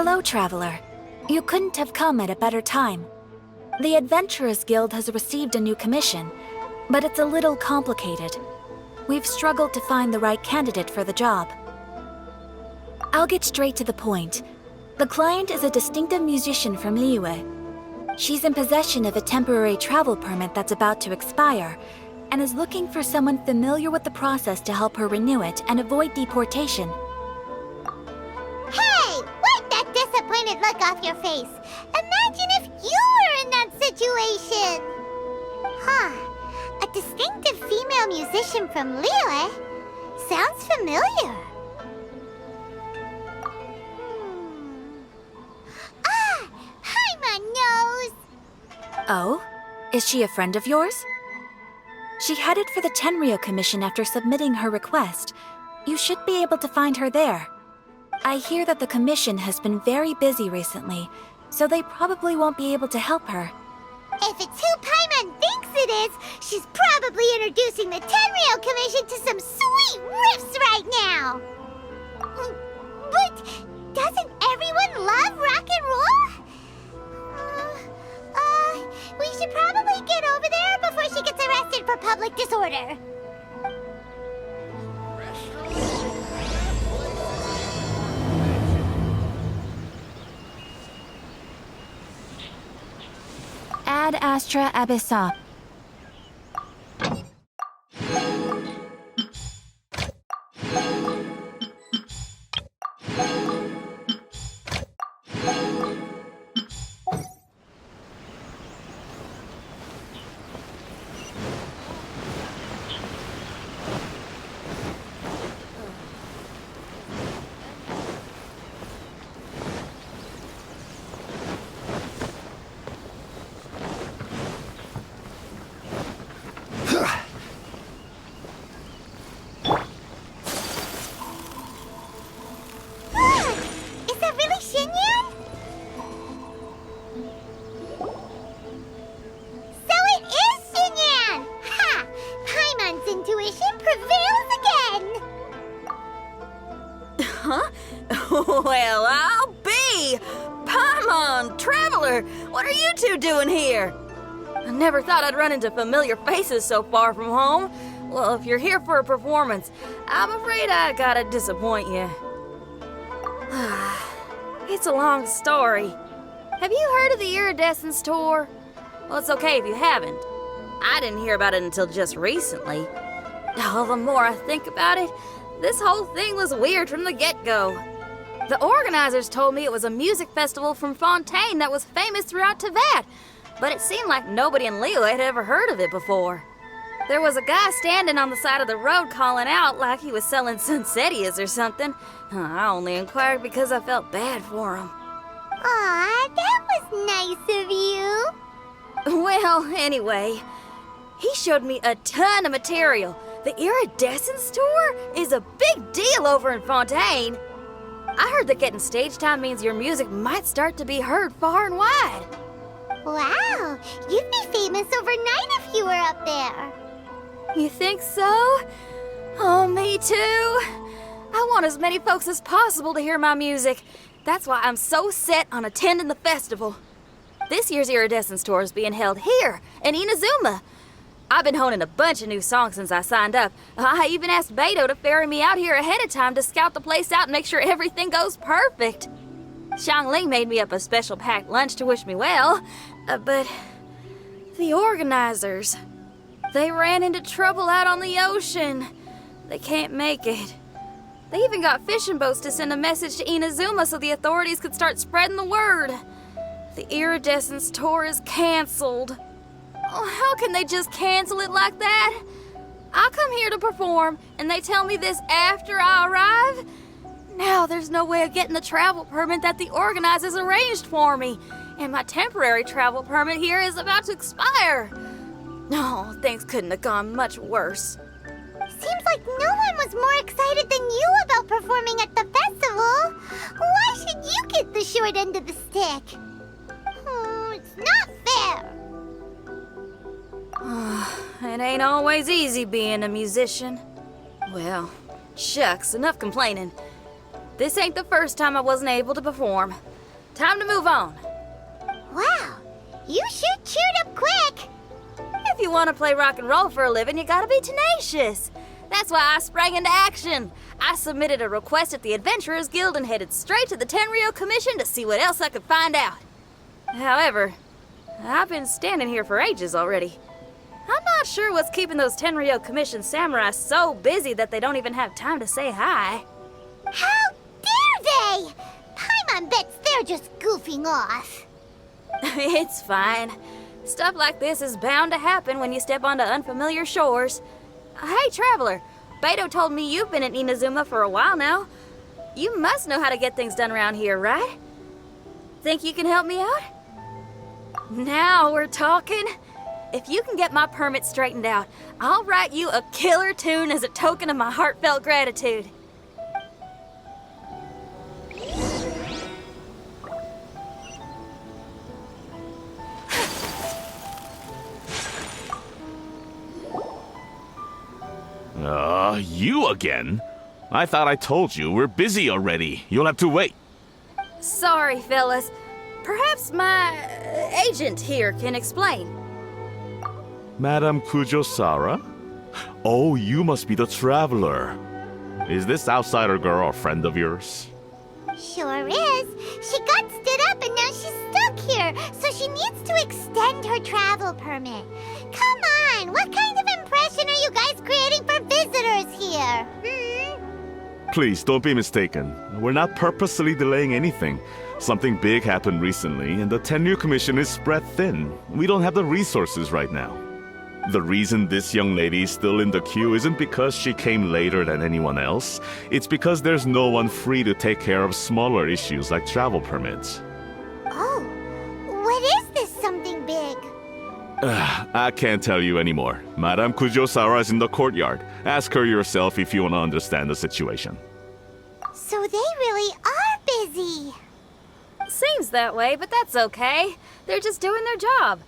Hello, Traveler. You couldn't have come at a better time. The Adventurers Guild has received a new commission, but it's a little complicated. We've struggled to find the right candidate for the job. I'll get straight to the point. The client is a distinctive musician from Liyue. She's in possession of a temporary travel permit that's about to expire, and is looking for someone familiar with the process to help her renew it and avoid deportation. Hey! Wipe that disappointed look off your face! Imagine if you were in that situation! Huh. A distinctive female musician from Liyue? Sounds familiar. Oh? Is she a friend of yours? She headed for the Tenryou Commission after submitting her request. You should be able to find her there. I hear that the commission has been very busy recently, so they probably won't be able to help her. If it's who Paimon thinks it is, she's probably introducing the Tenryou Commission to some sweet riffs right now! But doesn't everyone love rock and roll? We should probably get over there before she gets arrested for public disorder. Ad Astra Abyssa. Well, I'll be! Paimon, Traveler, what are you two doing here? I never thought I'd run into familiar faces so far from home. Well, if you're here for a performance, I'm afraid I gotta disappoint you. It's a long story. Have you heard of the Iridescence Tour? Well, it's okay if you haven't. I didn't hear about it until just recently. Oh, the more I think about it, this whole thing was weird from the get-go. The organizers told me it was a music festival from Fontaine that was famous throughout Teyvat, but it seemed like nobody in Liyue had ever heard of it before. There was a guy standing on the side of the road calling out like he was selling Sunsetias or something. I only inquired because I felt bad for him. Aw, that was nice of you. Well, anyway, he showed me a ton of material. The Iridescence Tour is a big deal over in Fontaine. I heard that getting stage time means your music might start to be heard far and wide. Wow, you'd be famous overnight if you were up there. You think so? Oh, me too. I want as many folks as possible to hear my music. That's why I'm so set on attending the festival. This year's Iridescence Tour is being held here in Inazuma. I've been honing a bunch of new songs since I signed up. I even asked Beto to ferry me out here ahead of time to scout the place out and make sure everything goes perfect. Xiangling made me up a special packed lunch to wish me well, but the organizers, they ran into trouble out on the ocean. They can't make it. They even got fishing boats to send a message to Inazuma so the authorities could start spreading the word. The Iridescence Tour is canceled. Oh, how can they just cancel it like that? I come here to perform, and they tell me this after I arrive? Now there's no way of getting the travel permit that the organizers arranged for me, and my temporary travel permit here is about to expire. No, things couldn't have gone much worse. Seems like no one was more excited than you about performing at the festival. Why should you get the short end of the stick? It's not fair. It ain't always easy being a musician. Well, shucks, enough complaining. This ain't the first time I wasn't able to perform. Time to move on. Wow, you sure cheered up quick. If you want to play rock and roll for a living, you gotta be tenacious. That's why I sprang into action. I submitted a request at the Adventurers Guild and headed straight to the Tenryou Commission to see what else I could find out. However, I've been standing here for ages already. I'm not sure what's keeping those Tenryou Commission samurai so busy that they don't even have time to say hi. How dare they? Paimon bets they're just goofing off. It's fine. Stuff like this is bound to happen when you step onto unfamiliar shores. Hey, Traveler, Beto told me you've been in Inazuma for a while now. You must know how to get things done around here, right? Think you can help me out? Now we're talking. If you can get my permit straightened out, I'll write you a killer tune as a token of my heartfelt gratitude. You again? I thought I told you we're busy already. You'll have to wait. Sorry, fellas. Perhaps my agent here can explain. Madame Kujosara? Oh, you must be the traveler. Is this outsider girl a friend of yours? Sure is. She got stood up and now she's stuck here, so she needs to extend her travel permit. Come on, what kind of impression are you guys creating for visitors here? Please, don't be mistaken. We're not purposely delaying anything. Something big happened recently, and the Tenryou Commission is spread thin. We don't have the resources right now. The reason this young lady is still in the queue isn't because she came later than anyone else. It's because there's no one free to take care of smaller issues like travel permits. Oh, what is this something big? I can't tell you anymore. Madame Kujosara is in the courtyard. Ask her yourself if you want to understand the situation. So they really are busy. Seems that way, but that's okay. They're just doing their job.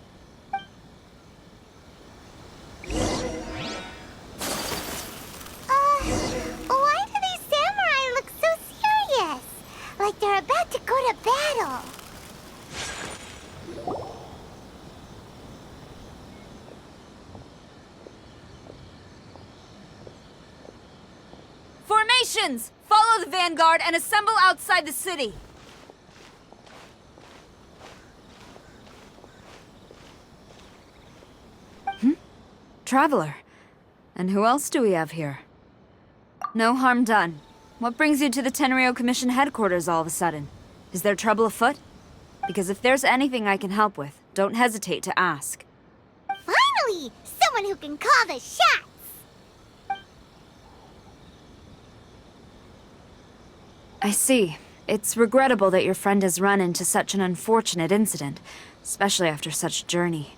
Why do these samurai look so serious? Like they're about to go to battle. Formations! Follow the vanguard and assemble outside the city. Traveler. And who else do we have here? No harm done. What brings you to the Tenryou Commission headquarters all of a sudden? Is there trouble afoot? Because if there's anything I can help with, don't hesitate to ask. Finally! Someone who can call the shots! I see. It's regrettable that your friend has run into such an unfortunate incident, especially after such a journey.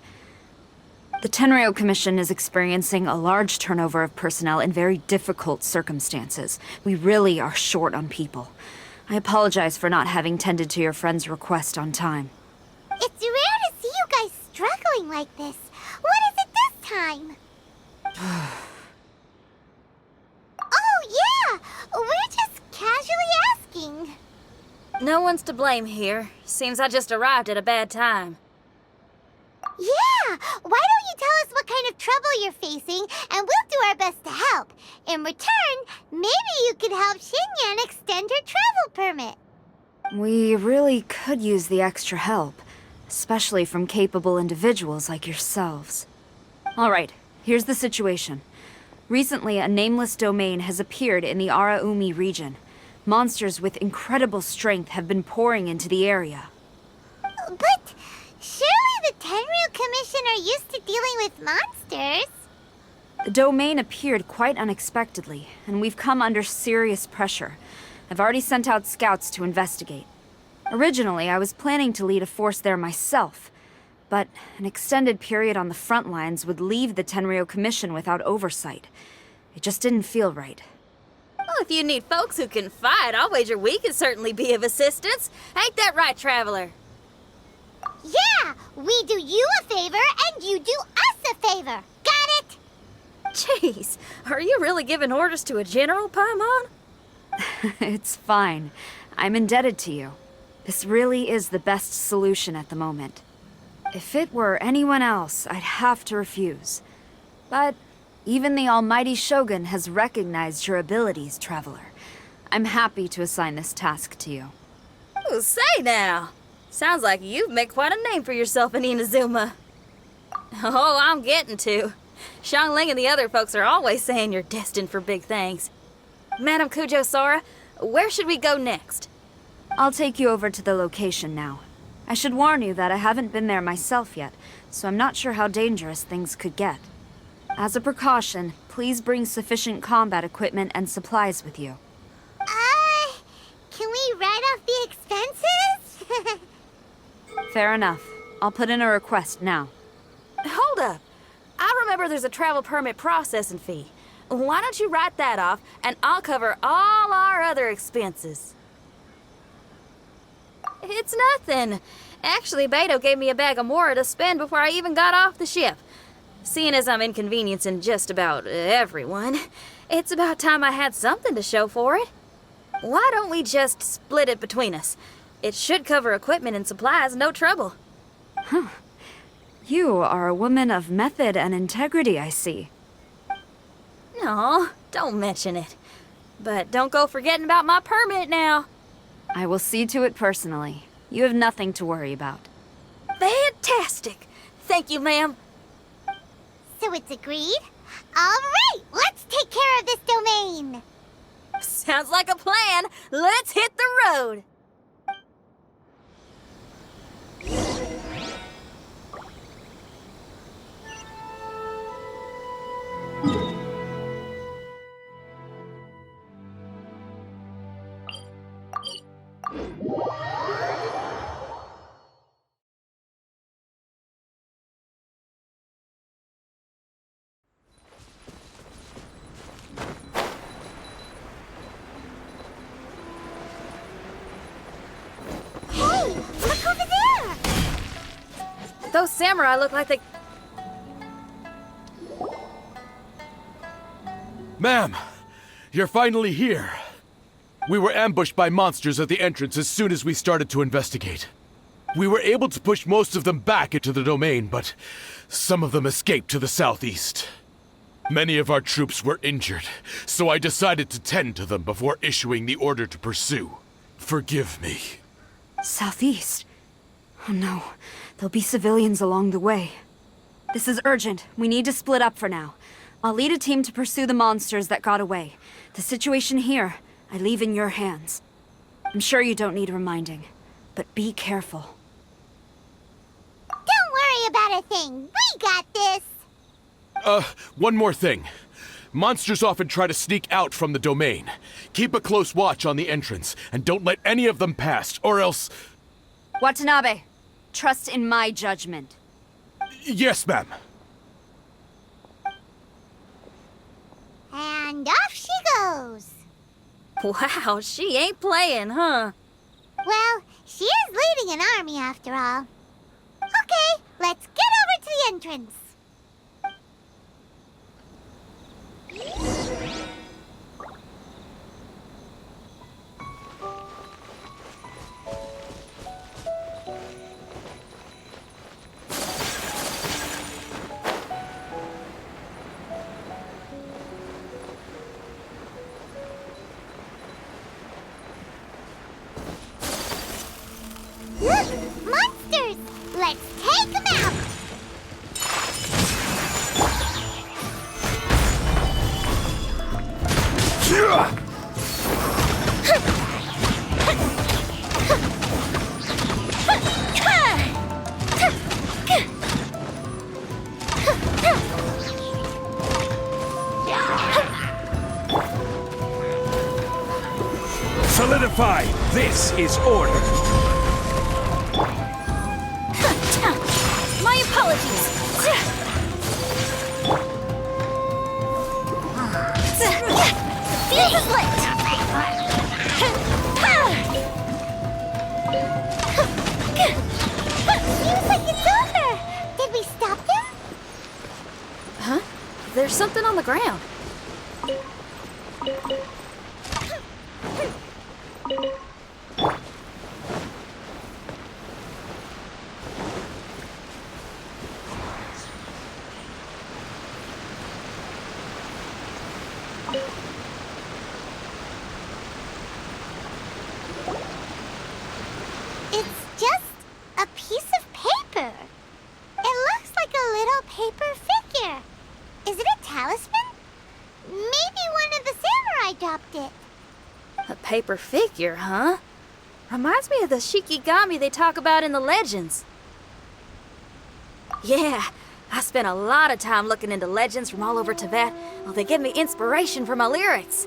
The Tenryou Commission is experiencing a large turnover of personnel in very difficult circumstances. We really are short on people. I apologize for not having tended to your friend's request on time. It's rare to see you guys struggling like this. What is it this time? Oh, yeah! We're just casually asking. No one's to blame here. Seems I just arrived at a bad time. Yeah! Why don't you tell us what kind of trouble you're facing, and we'll do our best to help. In return, maybe you could help Xinyan extend her travel permit. We really could use the extra help, especially from capable individuals like yourselves. All right, here's the situation. Recently, a nameless domain has appeared in the Araumi region. Monsters with incredible strength have been pouring into the area. But surely the Tenryou Commission are used to dealing with monsters. The domain appeared quite unexpectedly, and we've come under serious pressure. I've already sent out scouts to investigate. Originally, I was planning to lead a force there myself, but an extended period on the front lines would leave the Tenryou Commission without oversight. It just didn't feel right. Well, if you need folks who can fight, I'll wager we can certainly be of assistance. Ain't that right, Traveler? Yeah! We do you a favor, and you do us a favor. Got it? Jeez, are you really giving orders to a general, Paimon? It's fine. I'm indebted to you. This really is the best solution at the moment. If it were anyone else, I'd have to refuse. But even the almighty Shogun has recognized your abilities, Traveler. I'm happy to assign this task to you. Ooh, say now. Sounds like you've made quite a name for yourself in Inazuma. Oh, I'm getting to. Xiangling and the other folks are always saying you're destined for big things. Madam Kujo-Sora, where should we go next? I'll take you over to the location now. I should warn you that I haven't been there myself yet, so I'm not sure how dangerous things could get. As a precaution, please bring sufficient combat equipment and supplies with you. Can we write off the expenses? Fair enough. I'll put in a request now. Hold up. I remember there's a travel permit processing fee. Why don't you write that off, and I'll cover all our other expenses. It's nothing. Actually, Beto gave me a bag of Mora to spend before I even got off the ship. Seeing as I'm inconveniencing just about everyone, it's about time I had something to show for it. Why don't we just split it between us? It should cover equipment and supplies, no trouble. You are a woman of method and integrity, I see. No, don't mention it. But don't go forgetting about my permit now. I will see to it personally. You have nothing to worry about. Fantastic. Thank you, ma'am. So it's agreed? Alright, let's take care of this domain! Sounds like a plan. Let's hit the road. Hey, look over there! Those samurai look like they... Ma'am, you're finally here. We were ambushed by monsters at the entrance as soon as we started to investigate. We were able to push most of them back into the domain, but some of them escaped to the southeast. Many of our troops were injured, so I decided to tend to them before issuing the order to pursue. Forgive me. Southeast? Oh no, there'll be civilians along the way. This is urgent. We need to split up for now. I'll lead a team to pursue the monsters that got away. The situation here, I leave in your hands. I'm sure you don't need reminding, but be careful. Don't worry about a thing. We got this. One more thing. Monsters often try to sneak out from the domain. Keep a close watch on the entrance, and don't let any of them pass, or else... Watanabe, trust in my judgment. Yes, ma'am. And off she goes. Wow, she ain't playing, huh? Well, she is leading an army after all. Okay, let's get over to the entrance. Look! Monsters! Let's take them out! Solidify! This is order! My apologies. Fuse is lit. Seems like it's over! Did we stop them? Huh? There's something on the ground. It's just a piece of paper. It looks like a little paper figure. Is it a talisman? Maybe one of the samurai dropped it. A paper figure, huh? Reminds me of the Shikigami they talk about in the legends. Yeah, I spent a lot of time looking into legends from all over Tibet. Well, they give me inspiration for my lyrics.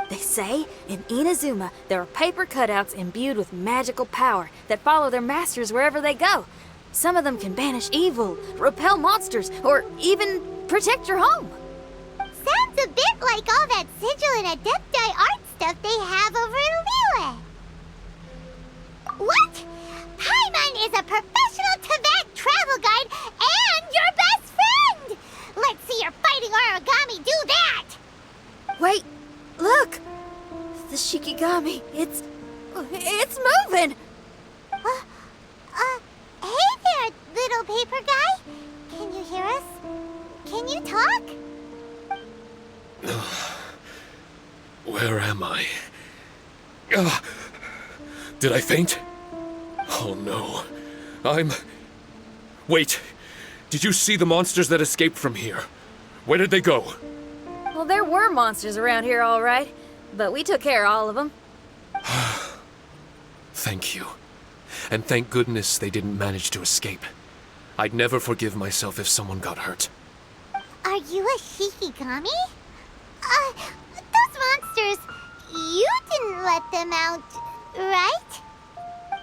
They say in Inazuma there are paper cutouts imbued with magical power that follow their masters wherever they go. Some of them can banish evil, repel monsters, or even protect your home. Sounds a bit like all that sigil and adepti art stuff they have over in Liyue. What? Paimon is a professional Tibet travel guide and your best friend! Let's see your fighting origami do that! Wait, look! The Shikigami, it's moving! Hey there, little paper guy. Can you hear us? Can you talk? Where am I? Did I faint? Oh no. Wait. Did you see the monsters that escaped from here? Where did they go? Well, there were monsters around here, all right. But we took care of all of them. Thank you. And thank goodness they didn't manage to escape. I'd never forgive myself if someone got hurt. Are you a Shikigami? Those monsters, you didn't let them out, right?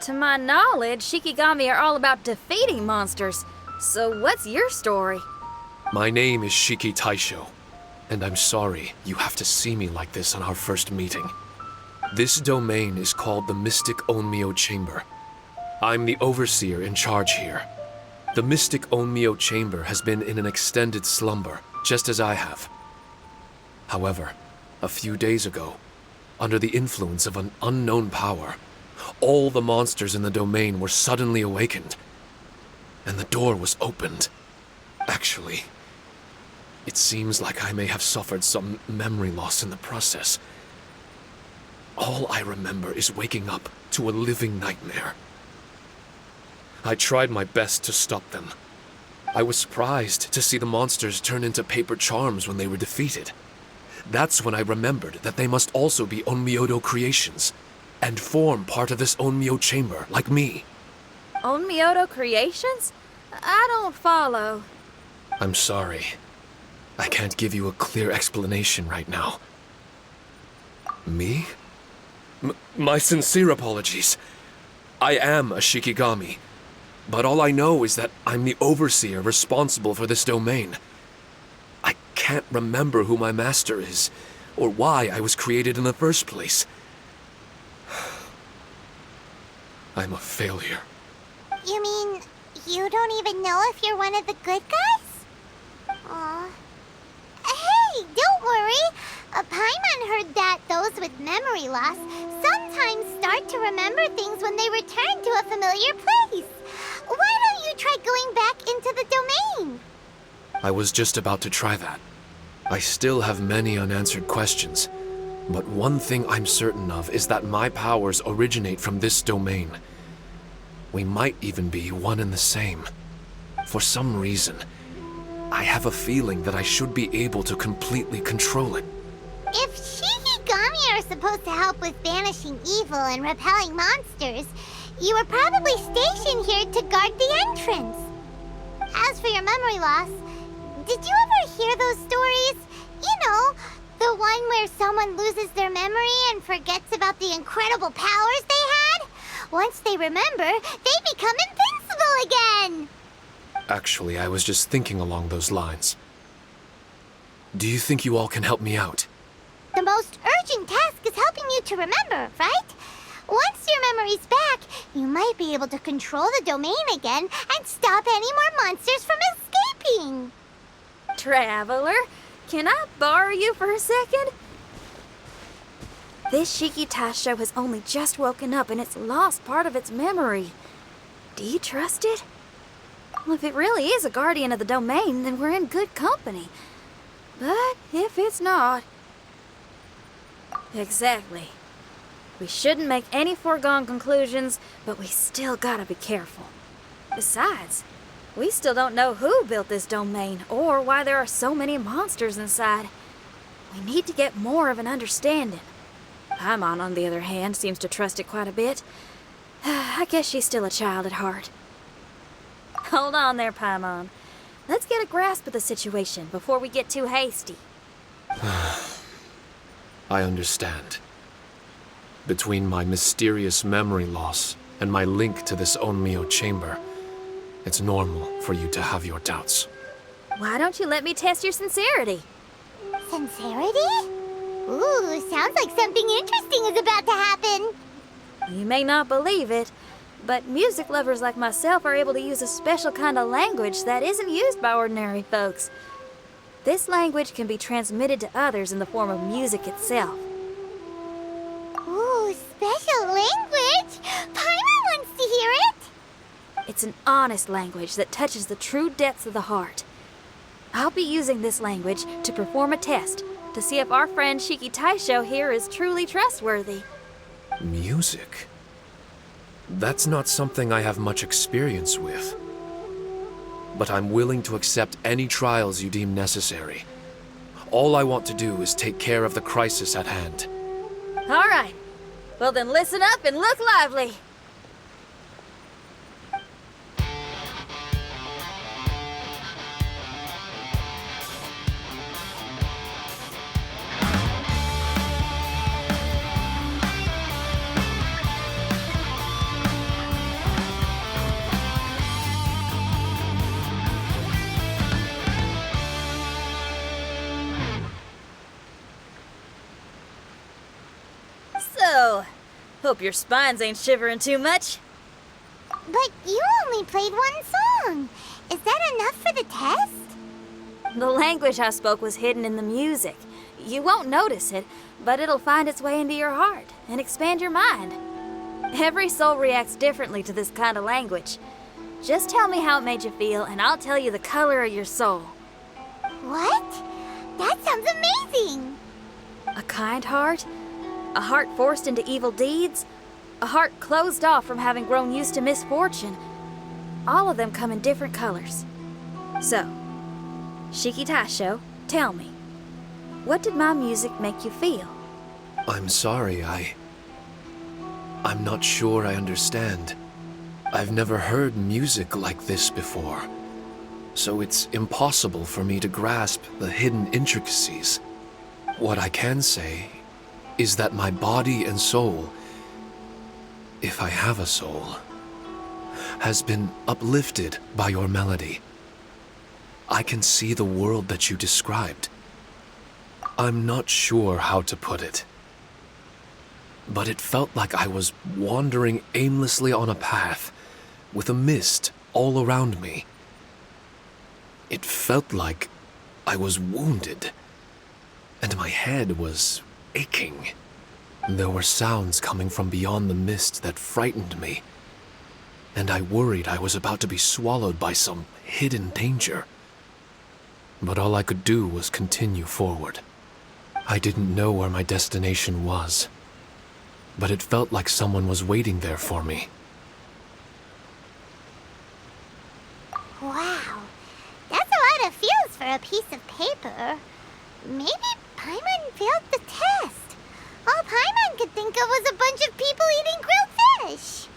To my knowledge, Shikigami are all about defeating monsters. So what's your story? My name is Shiki Taisho, and I'm sorry you have to see me like this on our first meeting. This domain is called the Mystic Onmyo Chamber. I'm the overseer in charge here. The Mystic Onmyo Chamber has been in an extended slumber, just as I have. However, a few days ago, under the influence of an unknown power, all the monsters in the domain were suddenly awakened, and the door was opened. Actually, it seems like I may have suffered some memory loss in the process. All I remember is waking up to a living nightmare. I tried my best to stop them. I was surprised to see the monsters turn into paper charms when they were defeated. That's when I remembered that they must also be Onmyodo creations, and form part of this Onmyo chamber, like me. Onmyodo creations? I don't follow. I'm sorry. I can't give you a clear explanation right now. Me? My sincere apologies. I am a Shikigami, but all I know is that I'm the overseer responsible for this domain. I can't remember who my master is, or why I was created in the first place. I'm a failure. You mean you don't even know if you're one of the good guys? Aw. Hey, don't worry. Paimon heard that those with memory loss sometimes start to remember things when they return to a familiar place. Why don't you try going back into the domain? I was just about to try that. I still have many unanswered questions, but one thing I'm certain of is that my powers originate from this domain. We might even be one and the same. For some reason, I have a feeling that I should be able to completely control it. If Shikigami are supposed to help with banishing evil and repelling monsters, you were probably stationed here to guard the entrance. As for your memory loss, did you ever hear those stories? You know, the one where someone loses their memory and forgets about the incredible powers they had? Once they remember, they become invincible again! Actually, I was just thinking along those lines. Do you think you all can help me out? The most urgent task is helping you to remember, right? Once your memory's back, you might be able to control the domain again and stop any more monsters from escaping. Traveler, can I borrow you for a second? This Shiki Taisho has only just woken up and it's lost part of its memory. Do you trust it? Well, if it really is a guardian of the domain, then we're in good company. But if it's not, Exactly. We shouldn't make any foregone conclusions, but we still gotta be careful. Besides, we still don't know who built this domain or why there are so many monsters inside. We need to get more of an understanding. Paimon, on the other hand, seems to trust it quite a bit. I guess she's still a child at heart. Hold on there, Paimon. Let's get a grasp of the situation before we get too hasty. I understand. Between my mysterious memory loss and my link to this Onmyo chamber, it's normal for you to have your doubts. Why don't you let me test your sincerity? Sincerity? Ooh, sounds like something interesting is about to happen. You may not believe it, but music lovers like myself are able to use a special kind of language that isn't used by ordinary folks. This language can be transmitted to others in the form of music itself. Ooh, special language? Paimon wants to hear it. It's an honest language that touches the true depths of the heart. I'll be using this language to perform a test to see if our friend Shiki Taisho here is truly trustworthy. Music? That's not something I have much experience with. But I'm willing to accept any trials you deem necessary. All I want to do is take care of the crisis at hand. All right. Well then listen up and look lively. So, hope your spines ain't shivering too much. But you only played one song. Is that enough for the test? The language I spoke was hidden in the music. You won't notice it, but it'll find its way into your heart and expand your mind. Every soul reacts differently to this kind of language. Just tell me how it made you feel, and I'll tell you the color of your soul. What? That sounds amazing. A kind heart? A heart forced into evil deeds? A heart closed off from having grown used to misfortune? All of them come in different colors. So, Shiki Taisho, tell me, what did my music make you feel? I'm sorry, I'm not sure I understand. I've never heard music like this before, so it's impossible for me to grasp the hidden intricacies. What I can say is that my body and soul, if I have a soul, has been uplifted by your melody. I can see the world that you described. I'm not sure how to put it, but it felt like I was wandering aimlessly on a path with a mist all around me. It felt like I was wounded, and my head was aching. There were sounds coming from beyond the mist that frightened me, and I worried I was about to be swallowed by some hidden danger. But all I could do was continue forward. I didn't know where my destination was, but it felt like someone was waiting there for me. Wow, that's a lot of feels for a piece of paper. Maybe Paimon failed the test. All Paimon could think of was a bunch of people eating grilled fish.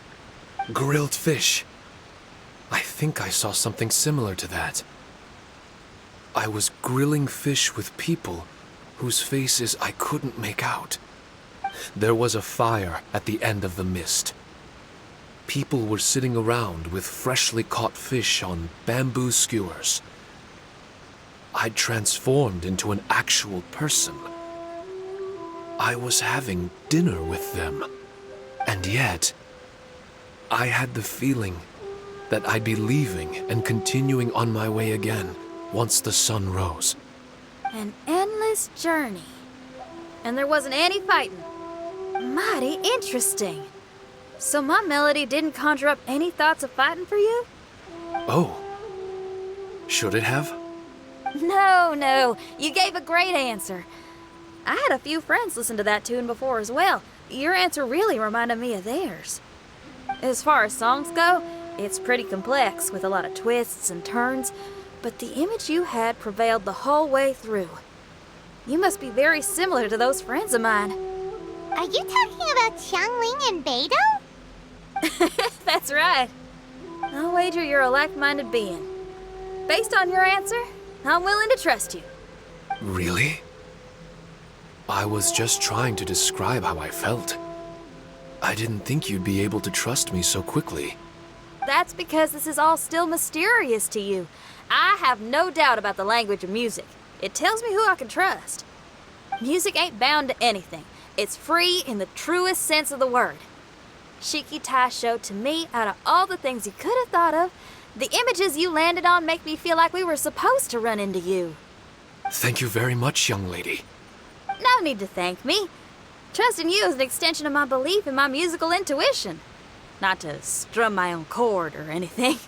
Grilled fish. I think I saw something similar to that. I was grilling fish with people whose faces I couldn't make out. There was a fire at the end of the mist. People were sitting around with freshly caught fish on bamboo skewers. I'd transformed into an actual person. I was having dinner with them. And yet, I had the feeling that I'd be leaving and continuing on my way again once the sun rose. An endless journey. And there wasn't any fighting. Mighty interesting. So my melody didn't conjure up any thoughts of fighting for you? Oh. Should it have? No, you gave a great answer. I had a few friends listen to that tune before as well. Your answer really reminded me of theirs. As far as songs go, it's pretty complex with a lot of twists and turns, but the image you had prevailed the whole way through. You must be very similar to those friends of mine. Are you talking about Xiangling and Beidou? That's right. I'll wager you're a like-minded being. Based on your answer, I'm willing to trust you. Really? I was just trying to describe how I felt. I didn't think you'd be able to trust me so quickly. That's because this is all still mysterious to you. I have no doubt about the language of music. It tells me who I can trust. Music ain't bound to anything. It's free in the truest sense of the word. Shiki Taisho, to me, out of all the things you could have thought of, the images you landed on make me feel like we were supposed to run into you. Thank you very much, young lady. No need to thank me. Trusting you is an extension of my belief in my musical intuition. Not to strum my own chord or anything.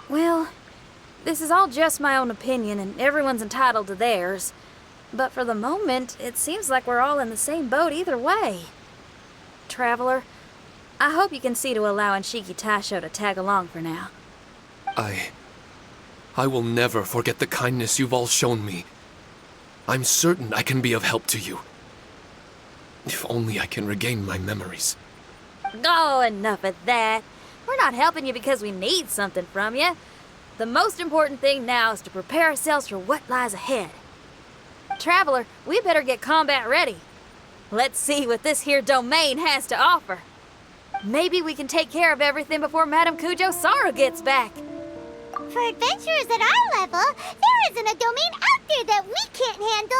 Well, this is all just my own opinion, and everyone's entitled to theirs. But for the moment, it seems like we're all in the same boat either way. Traveler, I hope you can see to allowing Shiki Taisho to tag along for now. I will never forget the kindness you've all shown me. I'm certain I can be of help to you. If only I can regain my memories. Oh, enough of that. We're not helping you because we need something from you. The most important thing now is to prepare ourselves for what lies ahead. Traveler, we better get combat ready. Let's see what this here domain has to offer. Maybe we can take care of everything before Madame Kujo Sara gets back. For adventurers at our level, there isn't a domain out there that we can't handle.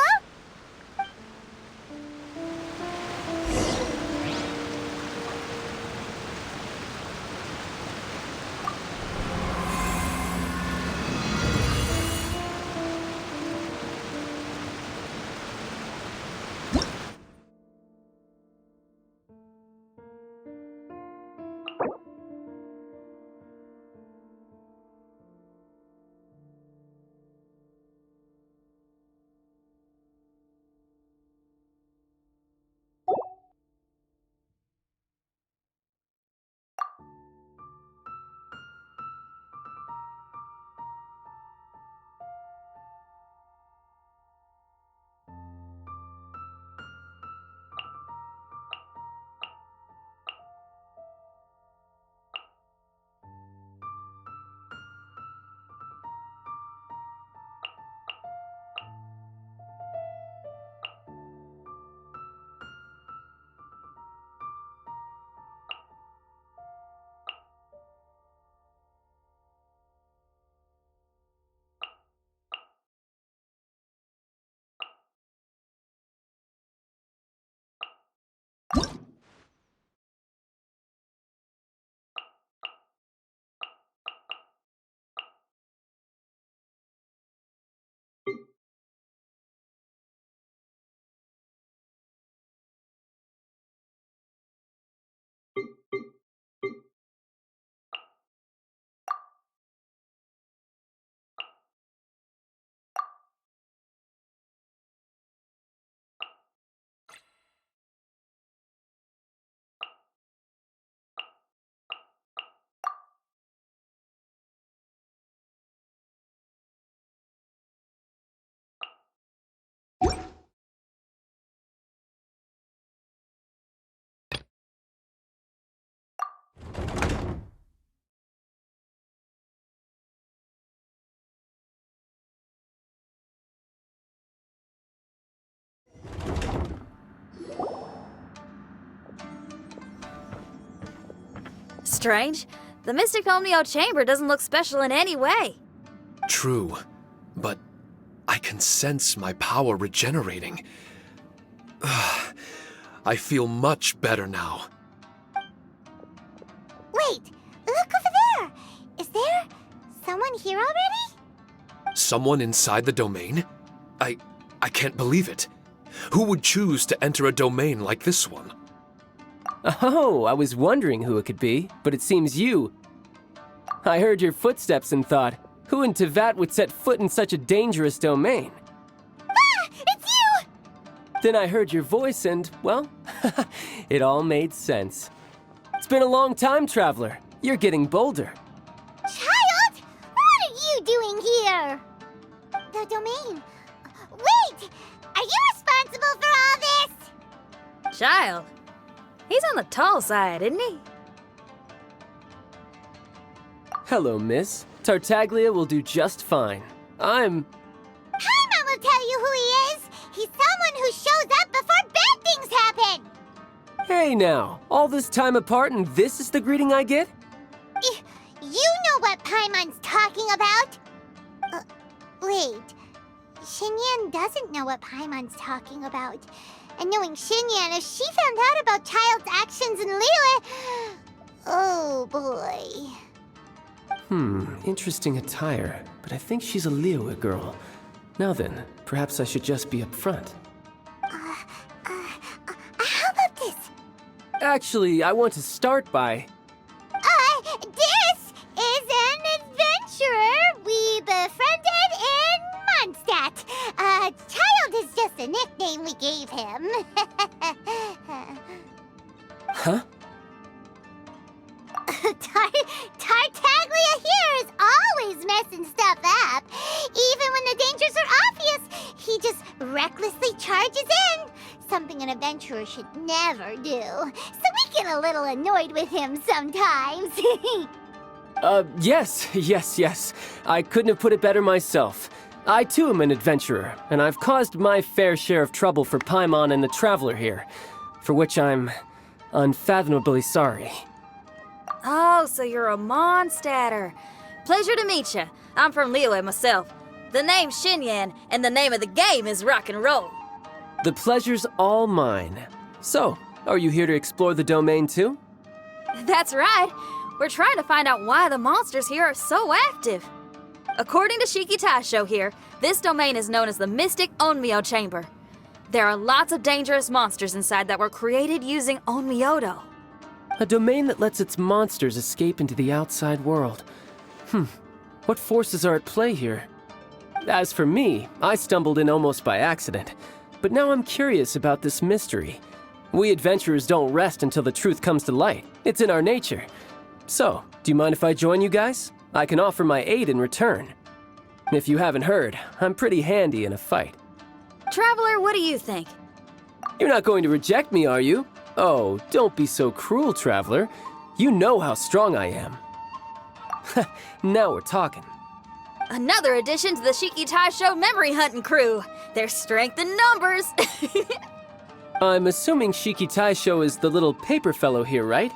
Strange. The Mystic Omnious Chamber doesn't look special in any way. True, but I can sense my power regenerating. I feel much better now. Wait, look over there. Is there someone here already? Someone inside the domain? I can't believe it. Who would choose to enter a domain like this one? Oh, I was wondering who it could be, but it seems you. I heard your footsteps and thought, who in Tevat would set foot in such a dangerous domain? Ah! then I heard your voice and, well, it all made sense. It's been a long time, Traveler. You're getting bolder. Child, what are you doing here? The domain. Wait! Are you responsible for all this? Child, he's on the tall side, isn't he? Hello, miss. Tartaglia will do just fine. Paimon will tell you who he is. He's someone who shows up before bad things happen. Hey now, all this time apart and this is the greeting I get? You know what Paimon's talking about? Wait. Xinyan doesn't know what Paimon's talking about. And knowing Xinyan, if she found out about Child's actions in Liyue... Oh boy. Interesting attire, but I think she's a Liyue girl. Now then, perhaps I should just be upfront. How about this? Actually, I want to start by... This is an adventurer we befriended in Mondstadt. Child is just a nickname we gave him. Huh? Tartaglia here is always messing stuff up. Even when the dangers are obvious, he just recklessly charges in. Something an adventurer should never do. So we get a little annoyed with him sometimes. Yes. I couldn't have put it better myself. I too am an adventurer, and I've caused my fair share of trouble for Paimon and the Traveler here, for which I'm unfathomably sorry. Oh, so you're a Mondstadter. Pleasure to meet you. I'm from Liyue myself. The name's Xinyan, and the name of the game is rock and roll. The pleasure's all mine. So, are you here to explore the domain too? That's right. We're trying to find out why the monsters here are so active. According to Shiki Taisho here, this domain is known as the Mystic Onmyo Chamber. There are lots of dangerous monsters inside that were created using Onmyodo. A domain that lets its monsters escape into the outside world. What forces are at play here? As for me, I stumbled in almost by accident. But now I'm curious about this mystery. We adventurers don't rest until the truth comes to light. It's in our nature. So, do you mind if I join you guys? I can offer my aid in return. If you haven't heard, I'm pretty handy in a fight. Traveler, what do you think? You're not going to reject me, are you? Oh, don't be so cruel, Traveler. You know how strong I am. Now we're talking. Another addition to the Shiki Taisho memory hunting crew. There's strength in numbers. I'm assuming Shiki Taisho is the little paper fellow here, right?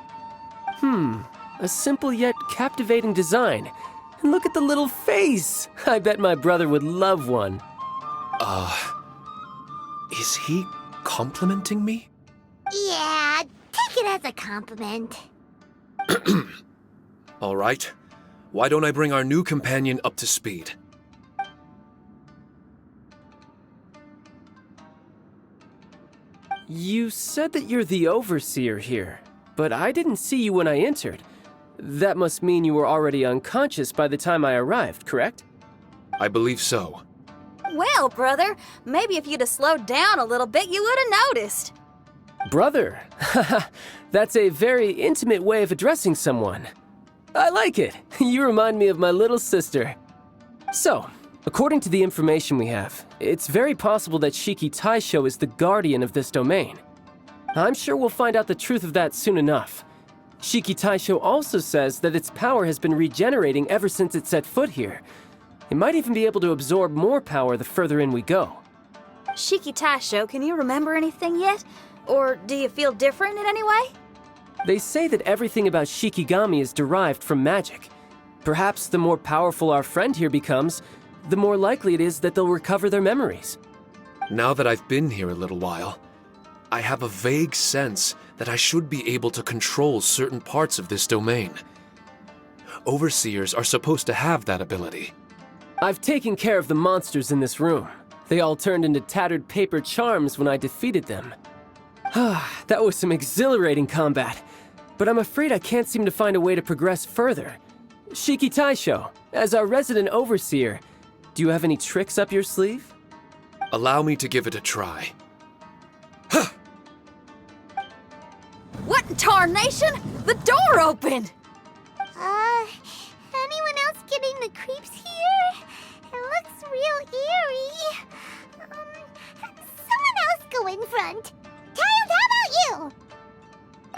A simple yet captivating design. And look at the little face! I bet my brother would love one. Is he complimenting me? Yeah, take it as a compliment. All right. Why don't I bring our new companion up to speed? You said that you're the overseer here, but I didn't see you when I entered. That must mean you were already unconscious by the time I arrived, correct? I believe so. Well, brother, maybe if you'd have slowed down a little bit, you would have noticed. Brother? That's a very intimate way of addressing someone. I like it. You remind me of my little sister. So, according to the information we have, it's very possible that Shiki Taisho is the guardian of this domain. I'm sure we'll find out the truth of that soon enough. Shiki Taisho also says that its power has been regenerating ever since it set foot here. It might even be able to absorb more power the further in we go. Shiki Taisho, can you remember anything yet? Or do you feel different in any way? They say that everything about Shikigami is derived from magic. Perhaps the more powerful our friend here becomes, the more likely it is that they'll recover their memories. Now that I've been here a little while, I have a vague sense that I should be able to control certain parts of this domain. Overseers are supposed to have that ability. I've taken care of the monsters in this room. They all turned into tattered paper charms when I defeated them. That was some exhilarating combat, but I'm afraid I can't seem to find a way to progress further. Shiki Taisho, as our resident overseer, do you have any tricks up your sleeve? Allow me to give it a try. Tarnation! The door opened! Anyone else getting the creeps here? It looks real eerie. Someone else go in front. Child, how about you?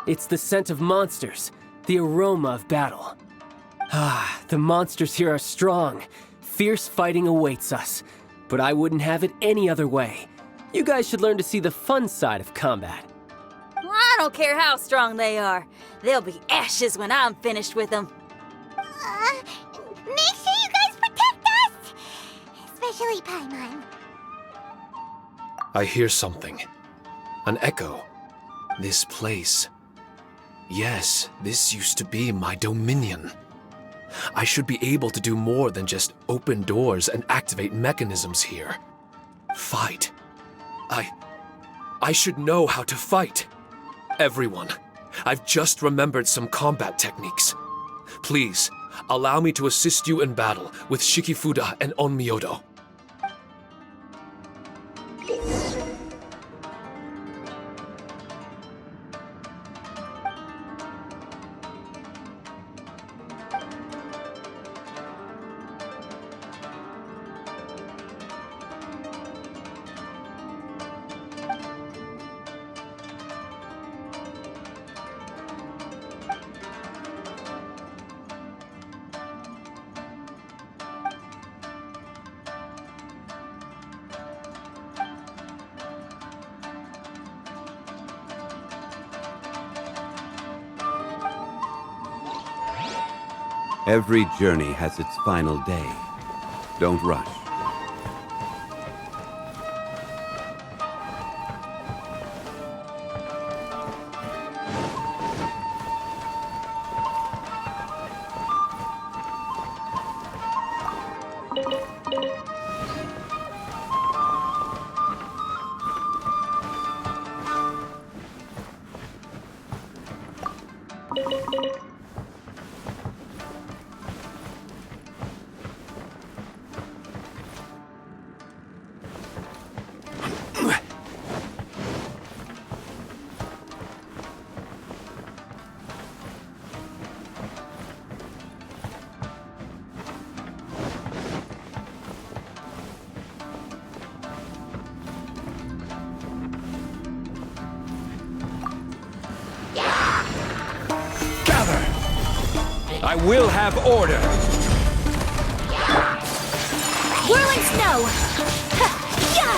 It's the scent of monsters, the aroma of battle. Ah, the monsters here are strong. Fierce fighting awaits us. But I wouldn't have it any other way. You guys should learn to see the fun side of combat. I don't care how strong they are. They'll be ashes when I'm finished with them. Make sure you guys protect us! Especially Paimon. I hear something. An echo. This place. Yes, this used to be my dominion. I should be able to do more than just open doors and activate mechanisms here. Fight. I should know how to fight. Everyone, I've just remembered some combat techniques. Please, allow me to assist you in battle with Shikifuda and Onmyodo. Every journey has its final day. Don't rush. I will have order! Whirling snow! Ha! Yeah!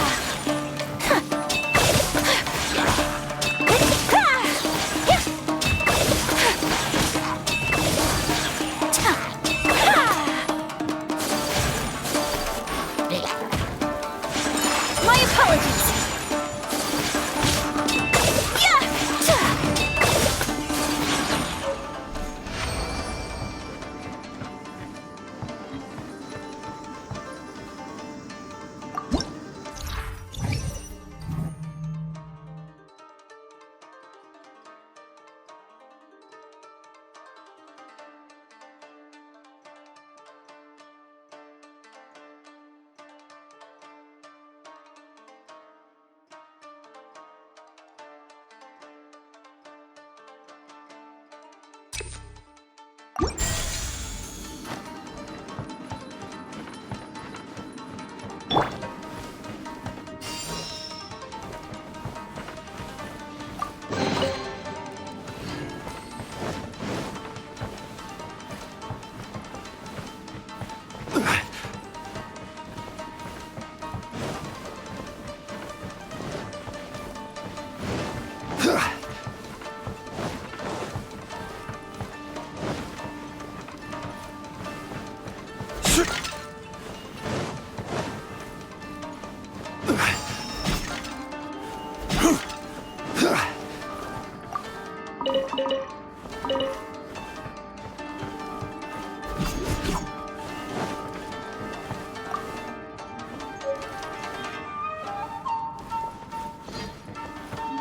My apologies!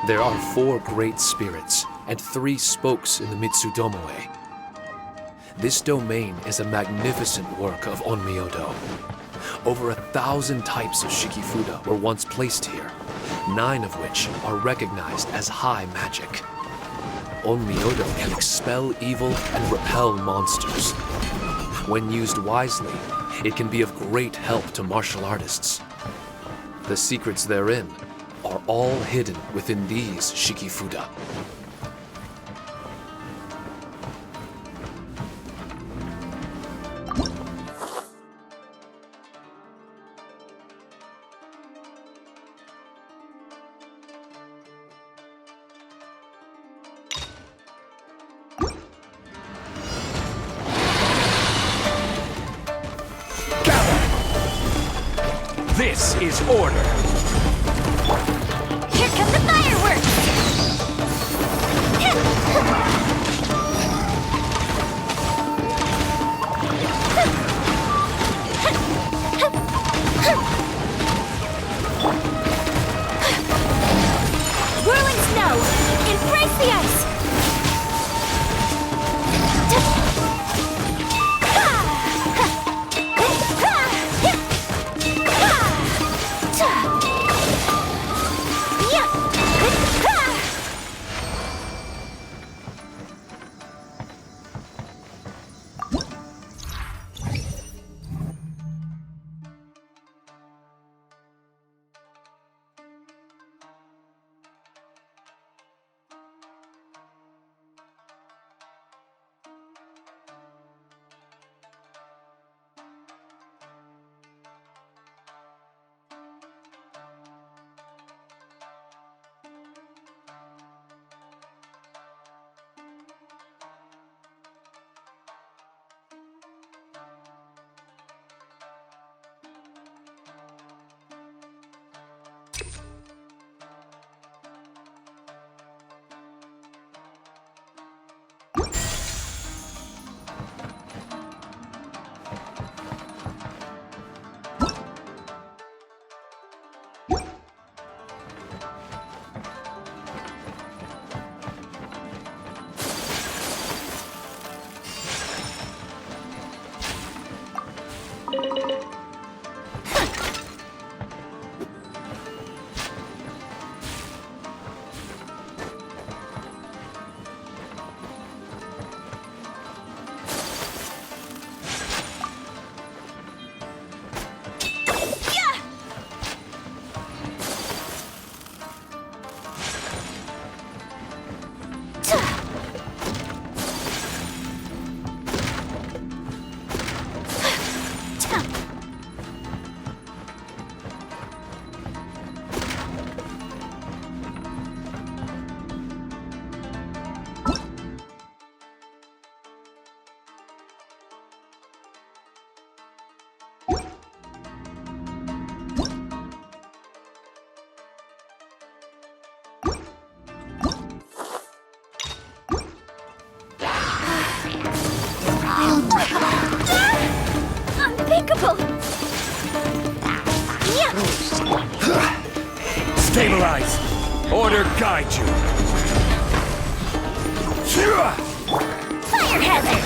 There are 4 great spirits and 3 spokes in the Mitsudomoe. This domain is a magnificent work of Onmyodo. Over 1,000 types of Shikifuda were once placed here, 9 of which are recognized as high magic. Onmyodo can expel evil and repel monsters. When used wisely, it can be of great help to martial artists. The secrets therein are all hidden within these Shikifuda. This is order. Here come the fireworks! Whirling snow! Embrace the ice! Unthinkable! Stabilize. Order guide you. Fire hazard!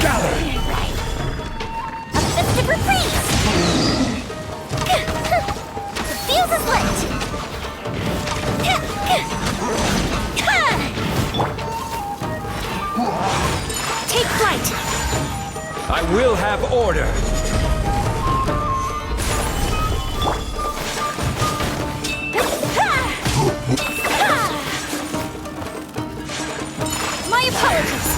Gather. A festive reprise! The fuse is lit! Take flight! I will have order. My apologies!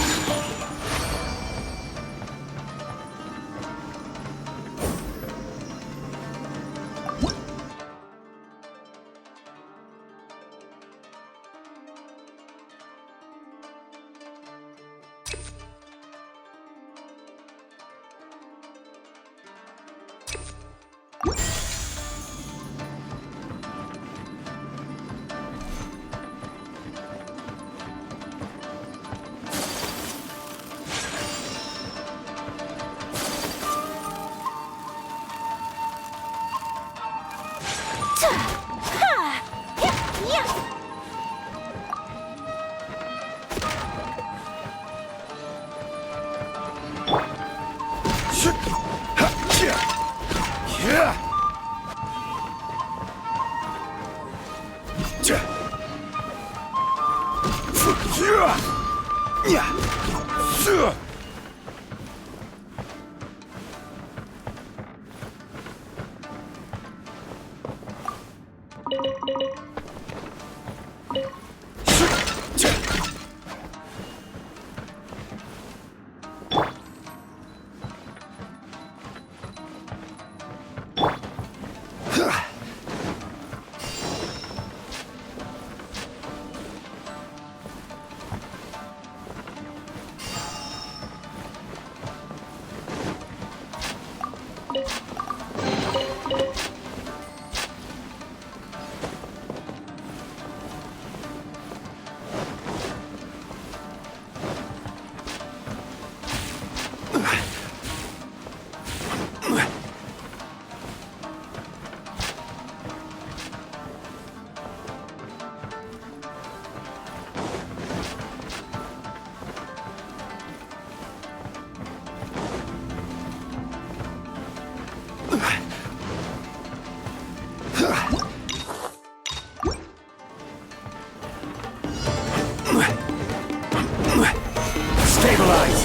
Stabilize!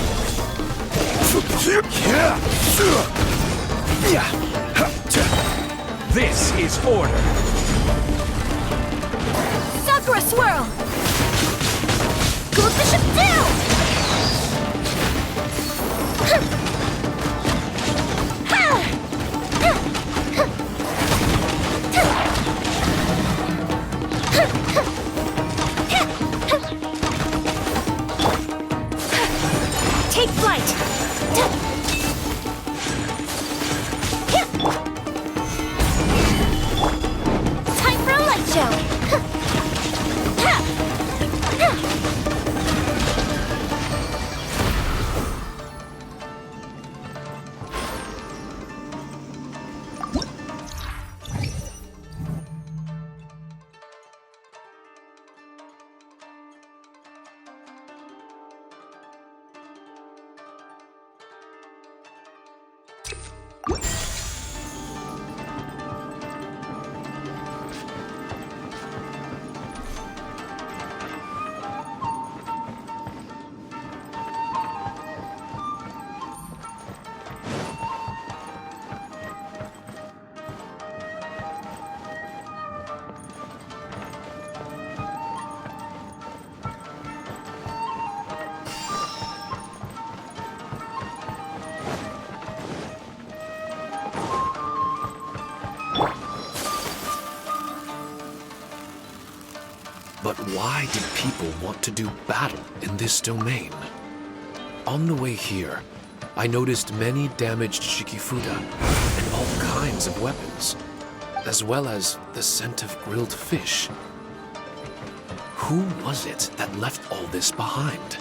This is order! Sakura Swirl! Good Bishop down! Take flight! Time for a light show! But why did people want to do battle in this domain? On the way here, I noticed many damaged Shikifuda and all kinds of weapons, as well as the scent of grilled fish. Who was it that left all this behind?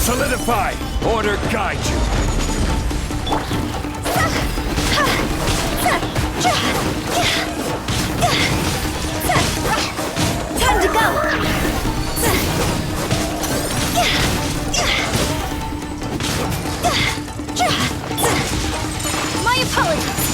Solidify! Order guide you! Time to go! My apologies!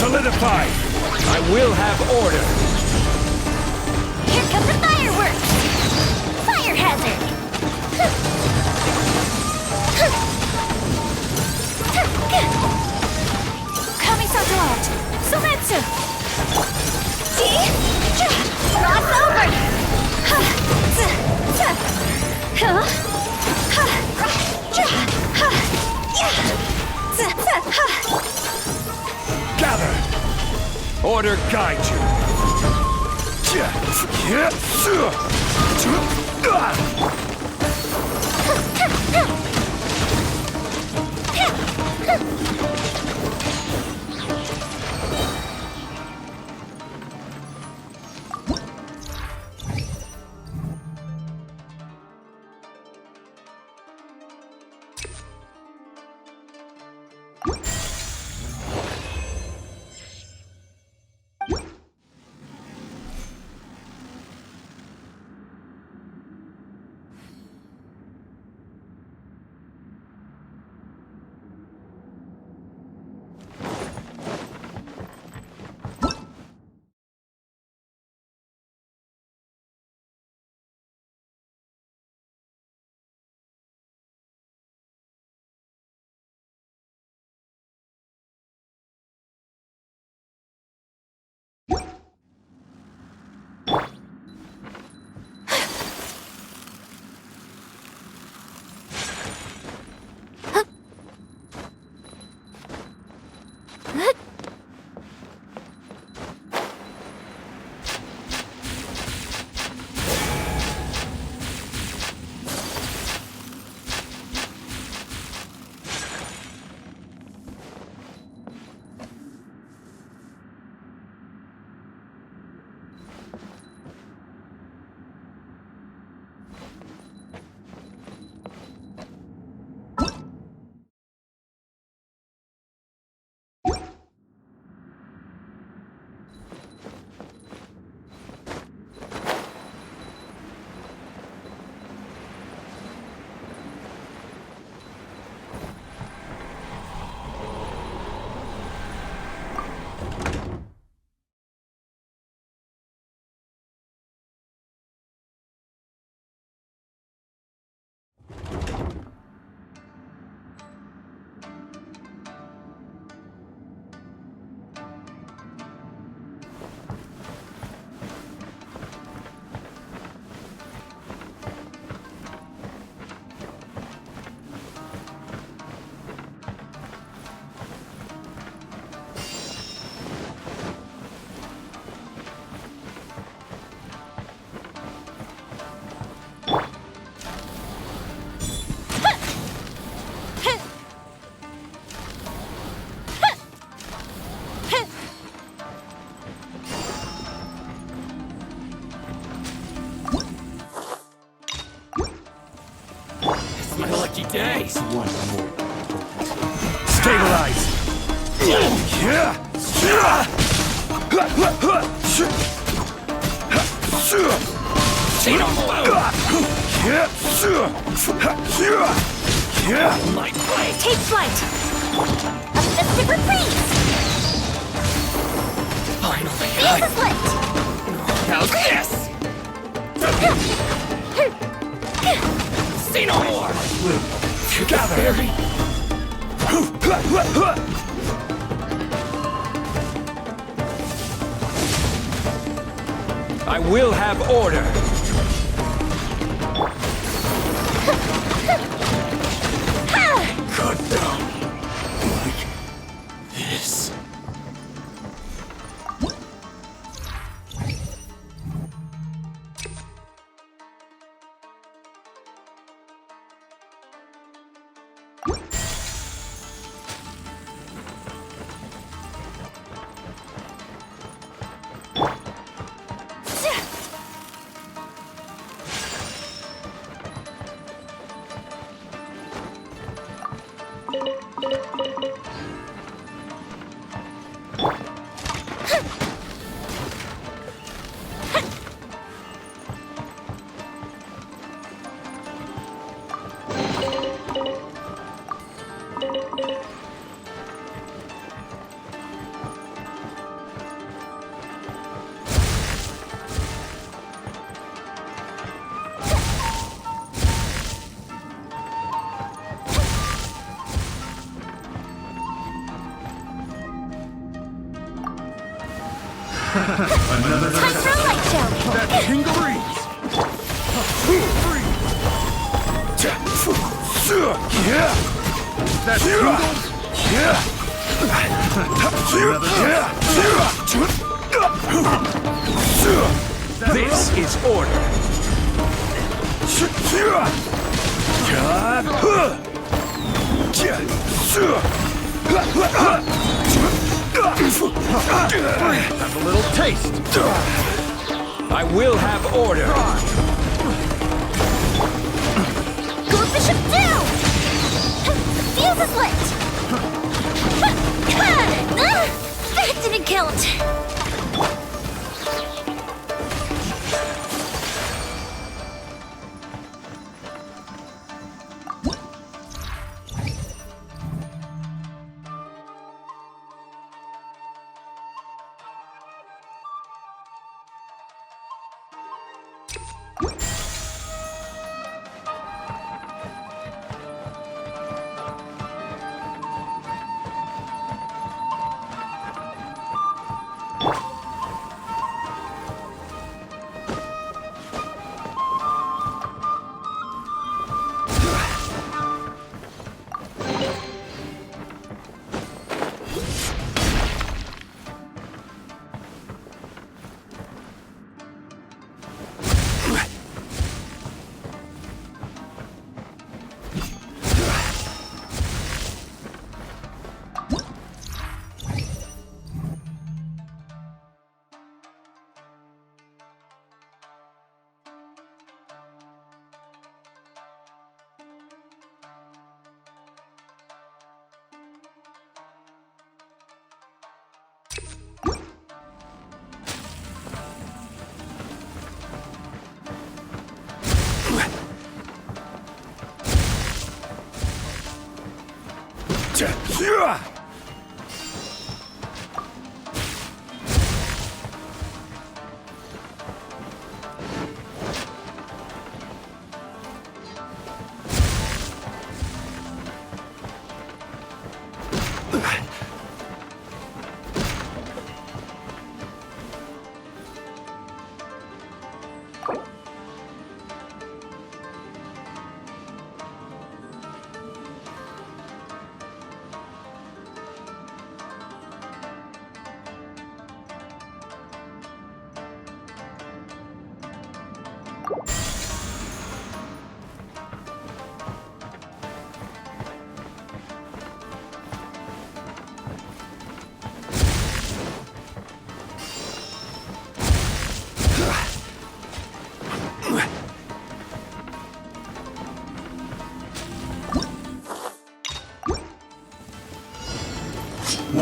Solidified! I will have order! Here comes the fireworks! Fire hazard! Kamisato out! Sumetsu! Cross over! Gather! Order guide you! days. One more. Stabilize. Say no more. My blade. Take flight! A festive reprise! Finally, Fuse is lit! how's this? Say no more. Together. I will have order. Cut down like this. Time for a light show! That tingle breeze. That tingle. This is order. Have a little taste. I will have order. Go Bishop down! The fuse is lit! That didn't count!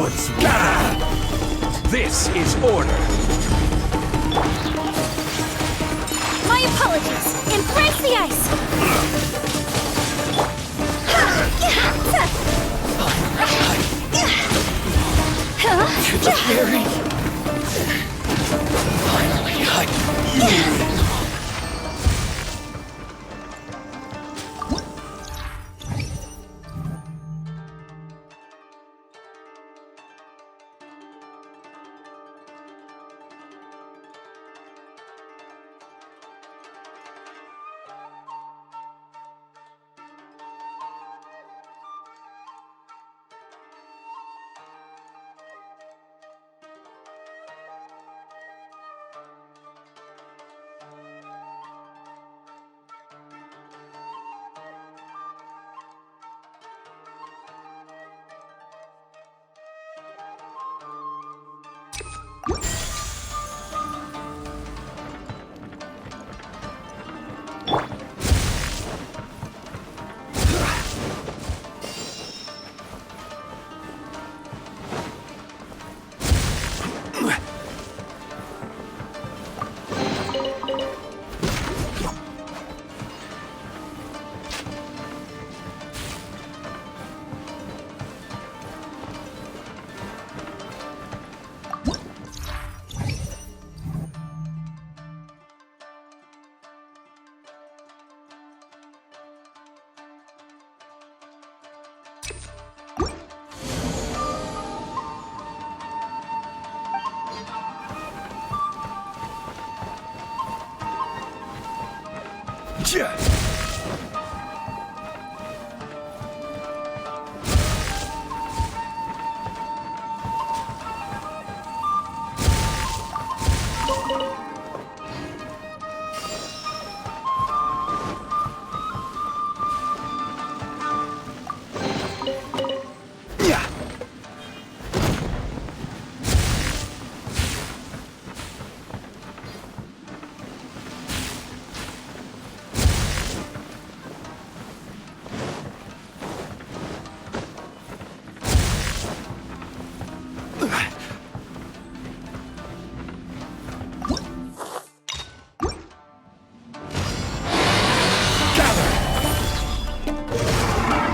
Once gather! This is order! My apologies! Embrace the ice! To the very... Finally,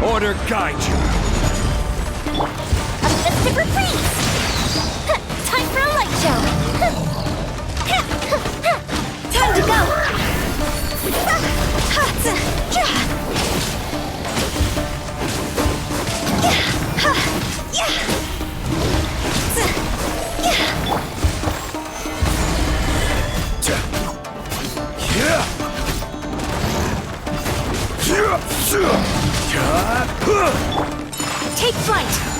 Order guide you! A festive reprise! Time for a light show! Time to go! Take flight!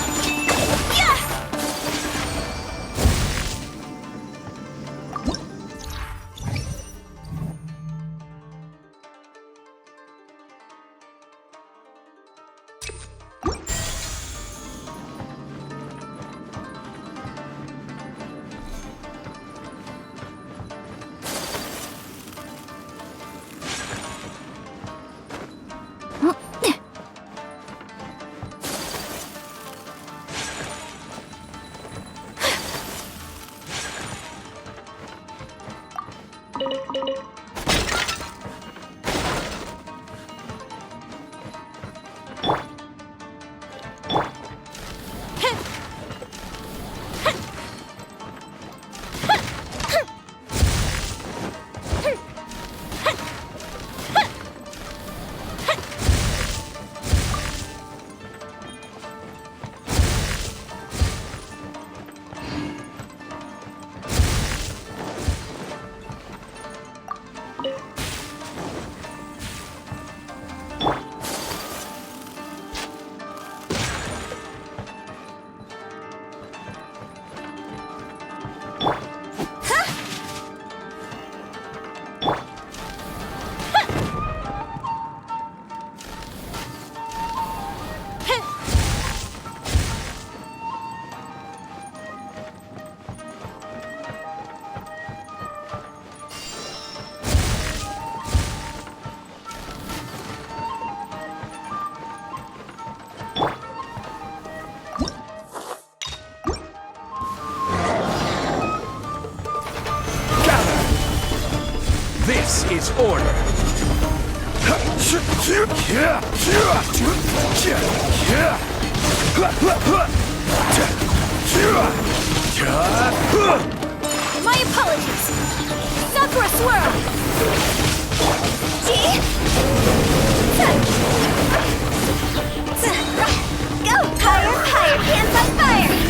this order. My apologies. Sakura swirl. Gee. Go higher, higher, hands on fire.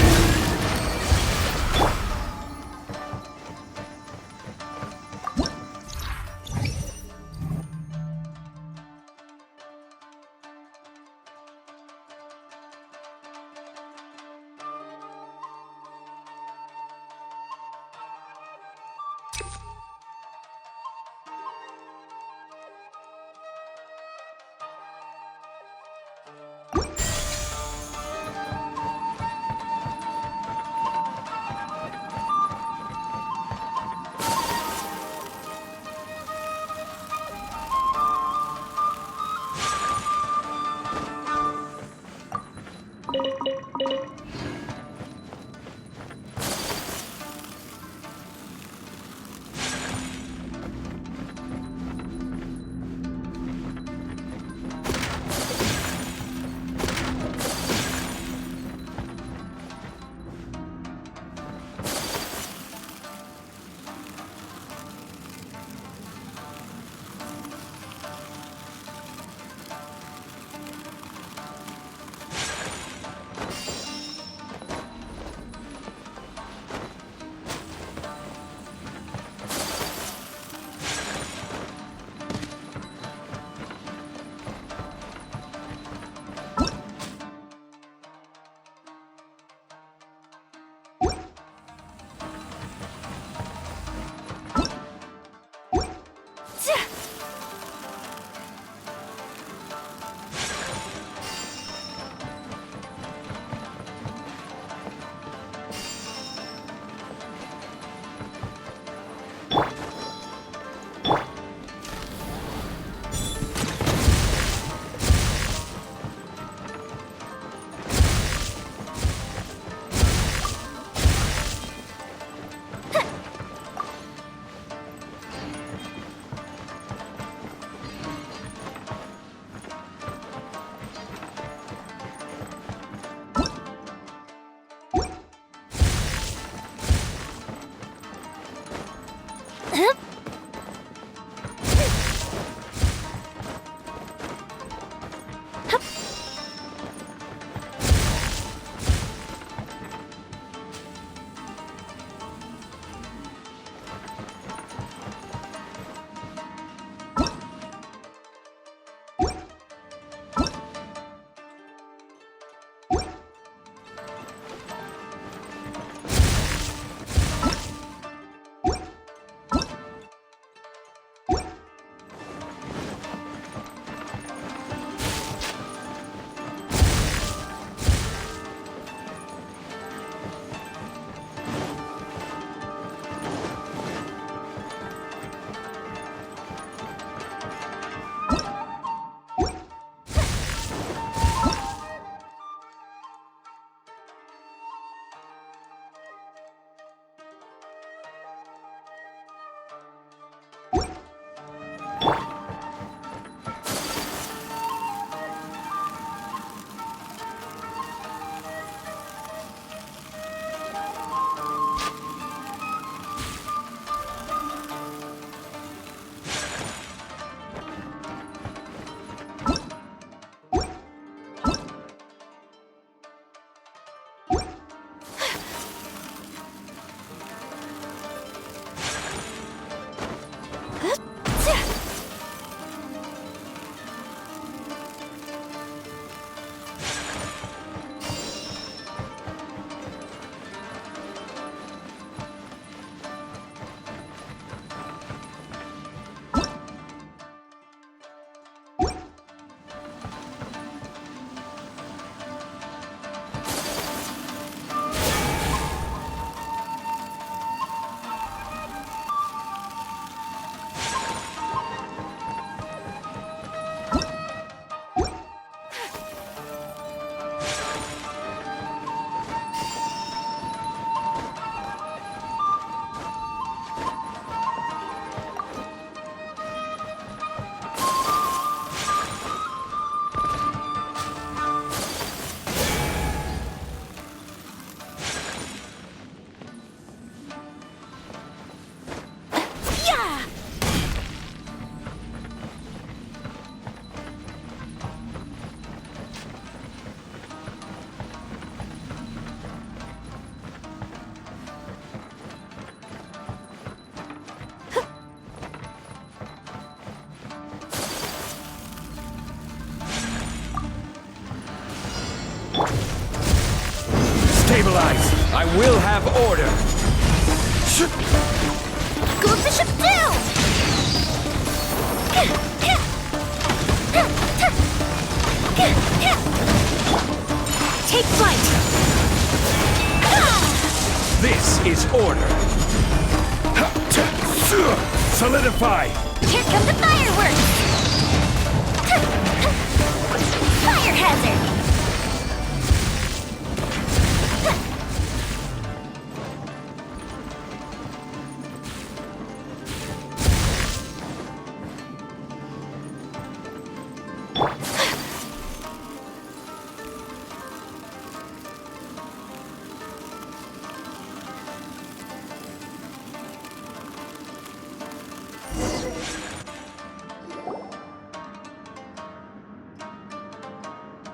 Stabilize! I will have order! Go Bishop down! Take flight! This is order! Solidify! Here come the fireworks! Fire hazard!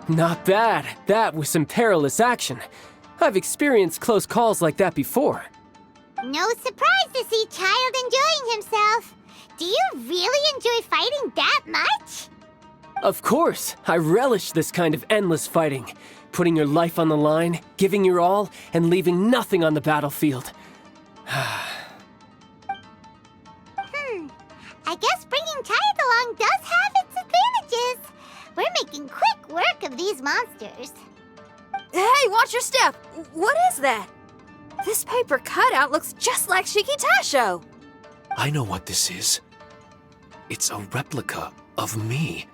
Not bad. That was some perilous action. I've experienced close calls like that before. No surprise to see Child enjoying himself. Do you really enjoy fighting that much? Of course, I relish this kind of endless fighting. Putting your life on the line, giving your all, and leaving nothing on the battlefield. I guess bringing Child along does have its advantages. We're making quick work of these monsters. Hey, watch your step! What is that? This paper cutout looks just like Shiki Taisho. I know what this is. It's a replica of me.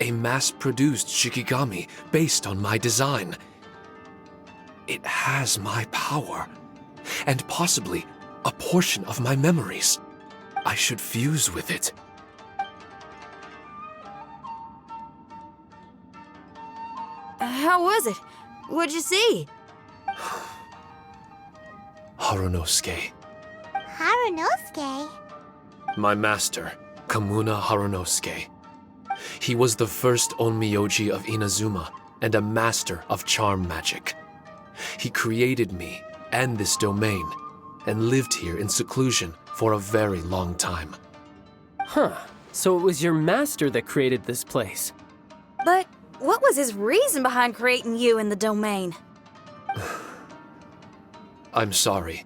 A mass-produced Shikigami based on my design. It has my power, and possibly a portion of my memories. I should fuse with it. How was it? What'd you see? Harunosuke. Harunosuke? My master, Kamuna Harunosuke. He was the first Onmyoji of Inazuma and a master of charm magic. He created me and this domain and lived here in seclusion for a very long time. Huh. So it was your master that created this place. But what was his reason behind creating you in the domain? I'm sorry.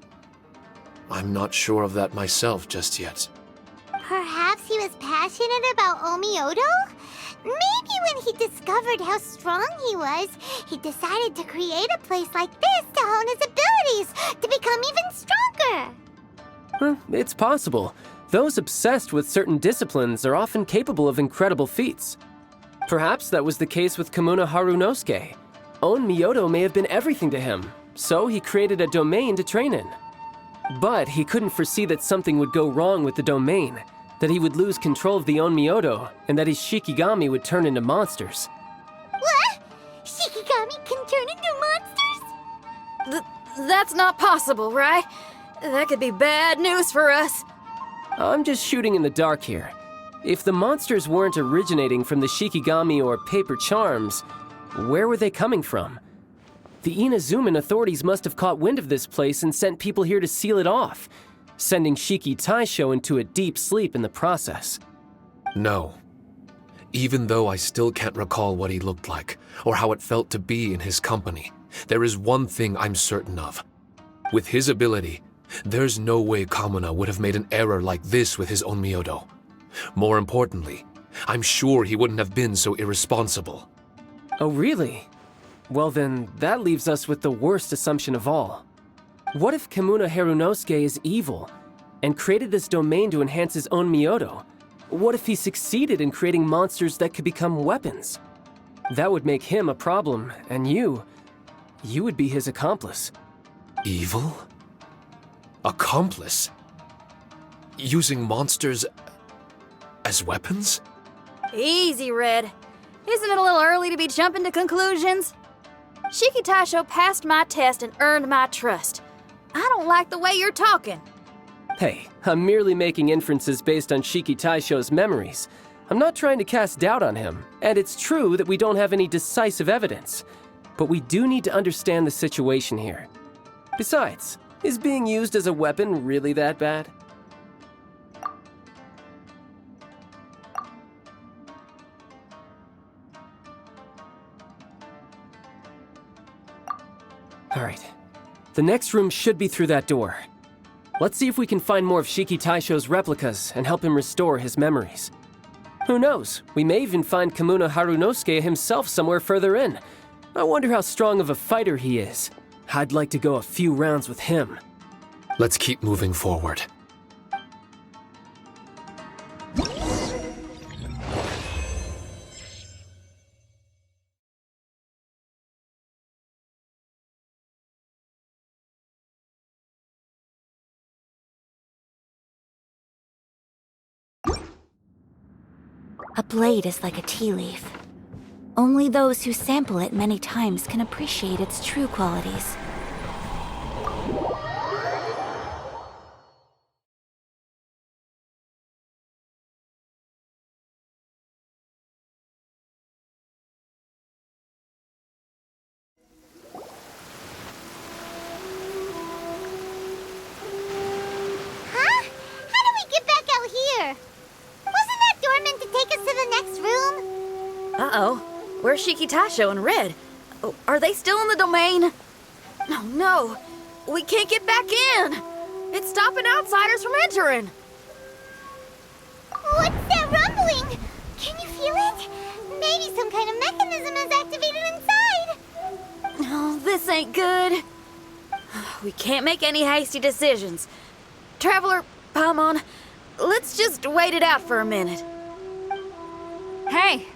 I'm not sure of that myself just yet. Perhaps he was passionate about Omniyoto? Maybe when he discovered how strong he was, he decided to create a place like this to hone his abilities, to become even stronger. It's possible. Those obsessed with certain disciplines are often capable of incredible feats. Perhaps that was the case with Kamuna Harunosuke. Onmyoto may have been everything to him, so he created a domain to train in. But he couldn't foresee that something would go wrong with the domain, that he would lose control of the Onmyoto, and that his Shikigami would turn into monsters. What? Shikigami can turn into monsters? That's not possible, right? That could be bad news for us. I'm just shooting in the dark here. If the monsters weren't originating from the Shikigami or paper charms, where were they coming from? The Inazuman authorities must have caught wind of this place and sent people here to seal it off, sending Shiki Taisho into a deep sleep in the process. No. Even though I still can't recall what he looked like, or how it felt to be in his company, there is one thing I'm certain of. With his ability, there's no way Kamuna would have made an error like this with his Onmyoto. More importantly, I'm sure he wouldn't have been so irresponsible. Oh, really? Well then, that leaves us with the worst assumption of all. What if Kamuna Harunosuke is evil, and created this domain to enhance his own Onmyoto? What if he succeeded in creating monsters that could become weapons? That would make him a problem, and you would be his accomplice. Evil? Accomplice? Using monsters as weapons? Easy, Red. Isn't it a little early to be jumping to conclusions? Shiki Taisho passed my test and earned my trust. I don't like the way you're talking. Hey, I'm merely making inferences based on Shiki Taisho's memories. I'm not trying to cast doubt on him, and it's true that we don't have any decisive evidence. But we do need to understand the situation here. Besides, is being used as a weapon really that bad? Alright. The next room should be through that door. Let's see if we can find more of Shiki Taisho's replicas and help him restore his memories. Who knows? We may even find Kamuna Harunosuke himself somewhere further in. I wonder how strong of a fighter he is. I'd like to go a few rounds with him. Let's keep moving forward. A blade is like a tea leaf. Only those who sample it many times can appreciate its true qualities. Huh? How do we get back out here? Wasn't that door meant to take us to the next room? Uh-oh. Where's Shiki Taisho and Red? Oh, are they still in the domain? Oh no! We can't get back in! It's stopping outsiders from entering! What's that rumbling? Can you feel it? Maybe some kind of mechanism is activated inside. Oh, this ain't good. We can't make any hasty decisions. Traveler, Paimon, let's just wait it out for a minute. Hey!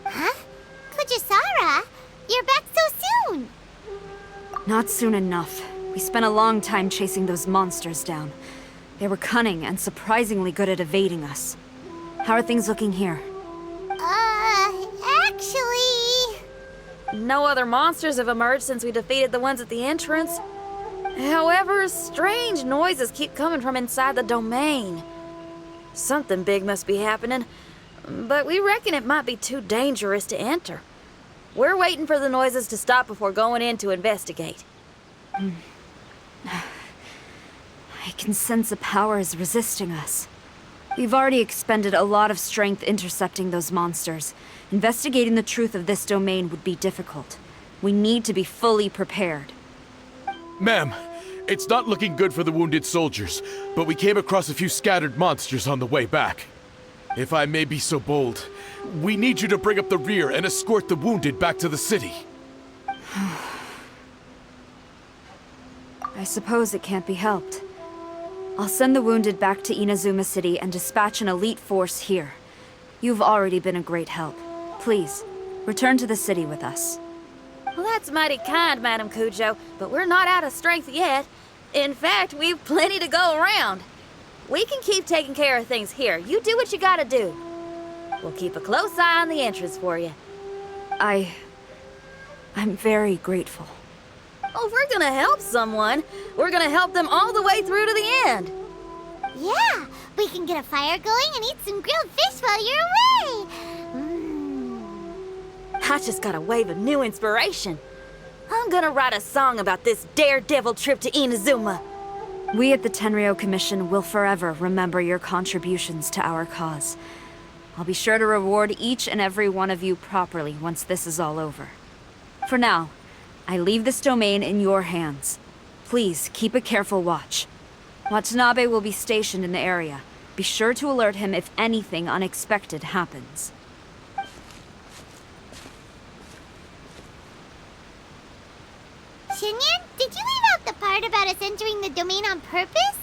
Huh? Kujisara, you're back so soon. Not soon enough. We spent a long time chasing those monsters down. They were cunning and surprisingly good at evading us. How are things looking here? Actually... No other monsters have emerged since we defeated the ones at the entrance. However, strange noises keep coming from inside the domain. Something big must be happening, but we reckon it might be too dangerous to enter. We're waiting for the noises to stop before going in to investigate. I can sense a power is resisting us. We've already expended a lot of strength intercepting those monsters. Investigating the truth of this domain would be difficult. We need to be fully prepared. Ma'am, it's not looking good for the wounded soldiers, but we came across a few scattered monsters on the way back. If I may be so bold, we need you to bring up the rear and escort the wounded back to the city. I suppose it can't be helped. I'll send the wounded back to Inazuma City and dispatch an elite force here. You've already been a great help. Please, return to the city with us. Well, that's mighty kind, Madam Cujo, but we're not out of strength yet. In fact, we've plenty to go around. We can keep taking care of things here. You do what you gotta do. We'll keep a close eye on the entrance for you. I'm very grateful. Oh, if we're gonna help someone, we're gonna help them all the way through to the end. Yeah, we can get a fire going and eat some grilled fish while you're away. I just got a wave of new inspiration. I'm gonna write a song about this daredevil trip to Inazuma. We at the Tenryou Commission will forever remember your contributions to our cause. I'll be sure to reward each and every one of you properly once this is all over. For now, I leave this domain in your hands. Please keep a careful watch. Watanabe will be stationed in the area. Be sure to alert him if anything unexpected happens. Shinyan, did you leave out the part about us entering the domain on purpose?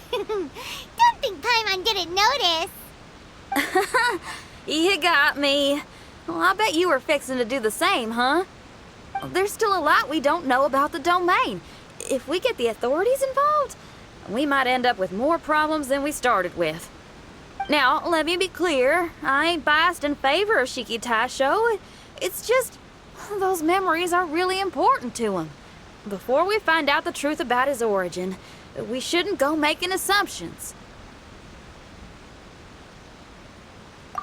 Don't think Paimon didn't notice. You got me. Well, I bet you were fixing to do the same, huh? There's still a lot we don't know about the domain. If we get the authorities involved, we might end up with more problems than we started with. Now, let me be clear. I ain't biased in favor of Shiki Taisho. It's just, those memories are really important to him. Before we find out the truth about his origin, we shouldn't go making assumptions.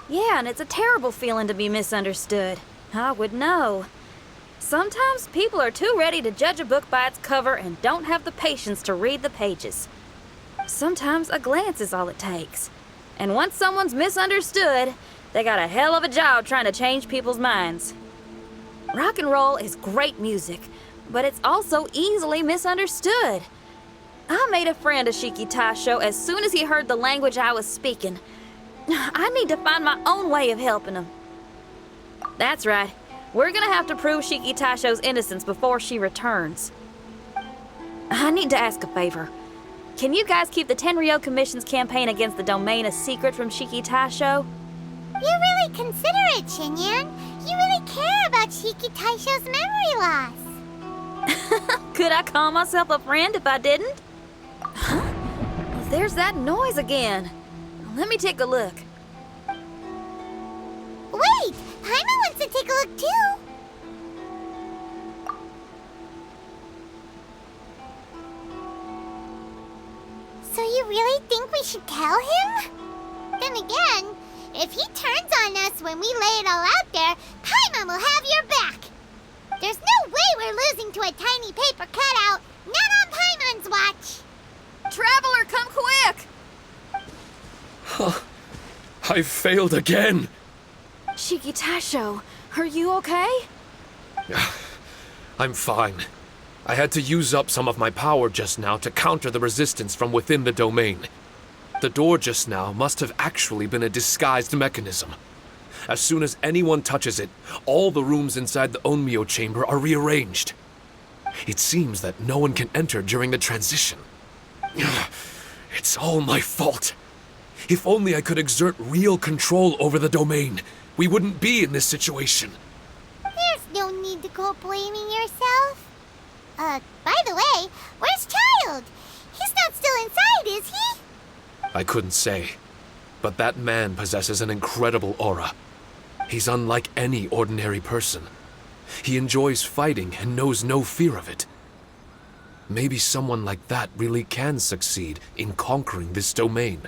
Yeah, and it's a terrible feeling to be misunderstood. I would know. Sometimes people are too ready to judge a book by its cover and don't have the patience to read the pages. Sometimes a glance is all it takes. And once someone's misunderstood, they got a hell of a job trying to change people's minds. Rock and roll is great music, but it's also easily misunderstood. I made a friend of Shiki Taisho as soon as he heard the language I was speaking. I need to find my own way of helping him. That's right. We're gonna have to prove Shiki Taisho's innocence before she returns. I need to ask a favor. Can you guys keep the Tenryou Commission's campaign against the domain a secret from Shiki Taisho? You're really considerate, Xinyan. You really care about Shiki Taisho's memory loss. Could I call myself a friend if I didn't? Huh? Well, there's that noise again. Let me take a look. Wait! Paimon wants to take a look too! So you really think we should tell him? Then again, if he turns on us when we lay it all out there, Paimon will have your back! There's no way we're losing to a tiny paper cutout, not on Paimon's watch! Traveler, come quick! I failed again! Shiki Taisho, are you okay? I'm fine. I had to use up some of my power just now to counter the resistance from within the domain. The door just now must have actually been a disguised mechanism. As soon as anyone touches it, all the rooms inside the Onmyo chamber are rearranged. It seems that no one can enter during the transition. It's all my fault. If only I could exert real control over the domain, we wouldn't be in this situation. There's no need to go blaming yourself. By the way, where's Child? He's not still inside, is he? I couldn't say, but that man possesses an incredible aura. He's unlike any ordinary person. He enjoys fighting and knows no fear of it. Maybe someone like that really can succeed in conquering this domain.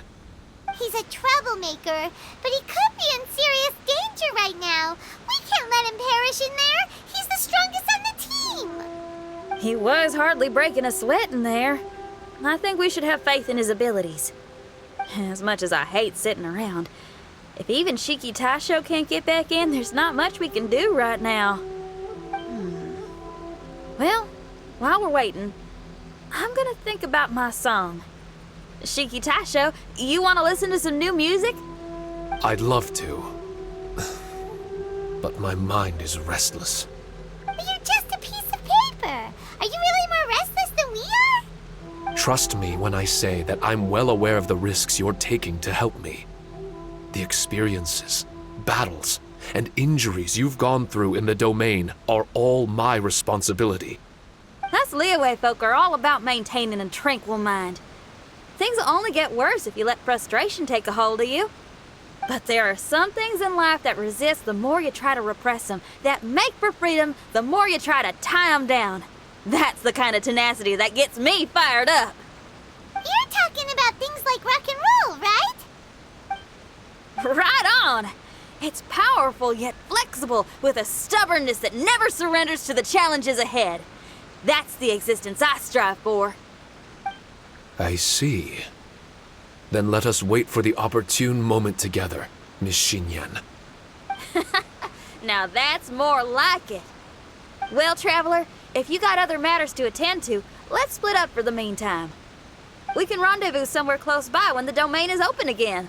He's a troublemaker, but he could be in serious danger right now. We can't let him perish in there. He's the strongest on the team. He was hardly breaking a sweat in there. I think we should have faith in his abilities. As much as I hate sitting around, if even Shiki Taisho can't get back in, there's not much we can do right now. Well, while we're waiting, I'm gonna think about my song. Shiki Taisho, you want to listen to some new music? I'd love to. But my mind is restless. But you're just a piece of paper. Are you really more restless than we are? Trust me when I say that I'm well aware of the risks you're taking to help me. The experiences, battles, and injuries you've gone through in the domain are all my responsibility. Us Liyue folk are all about maintaining a tranquil mind. Things will only get worse if you let frustration take a hold of you. But there are some things in life that resist the more you try to repress them, that make for freedom the more you try to tie them down. That's the kind of tenacity that gets me fired up. You're talking about things like rock and roll, right? Right on! It's powerful yet flexible, with a stubbornness that never surrenders to the challenges ahead. That's the existence I strive for. I see. Then let us wait for the opportune moment together, Miss Xinyan. Now that's more like it. Well, Traveler, if you got other matters to attend to, let's split up for the meantime. We can rendezvous somewhere close by when the domain is open again.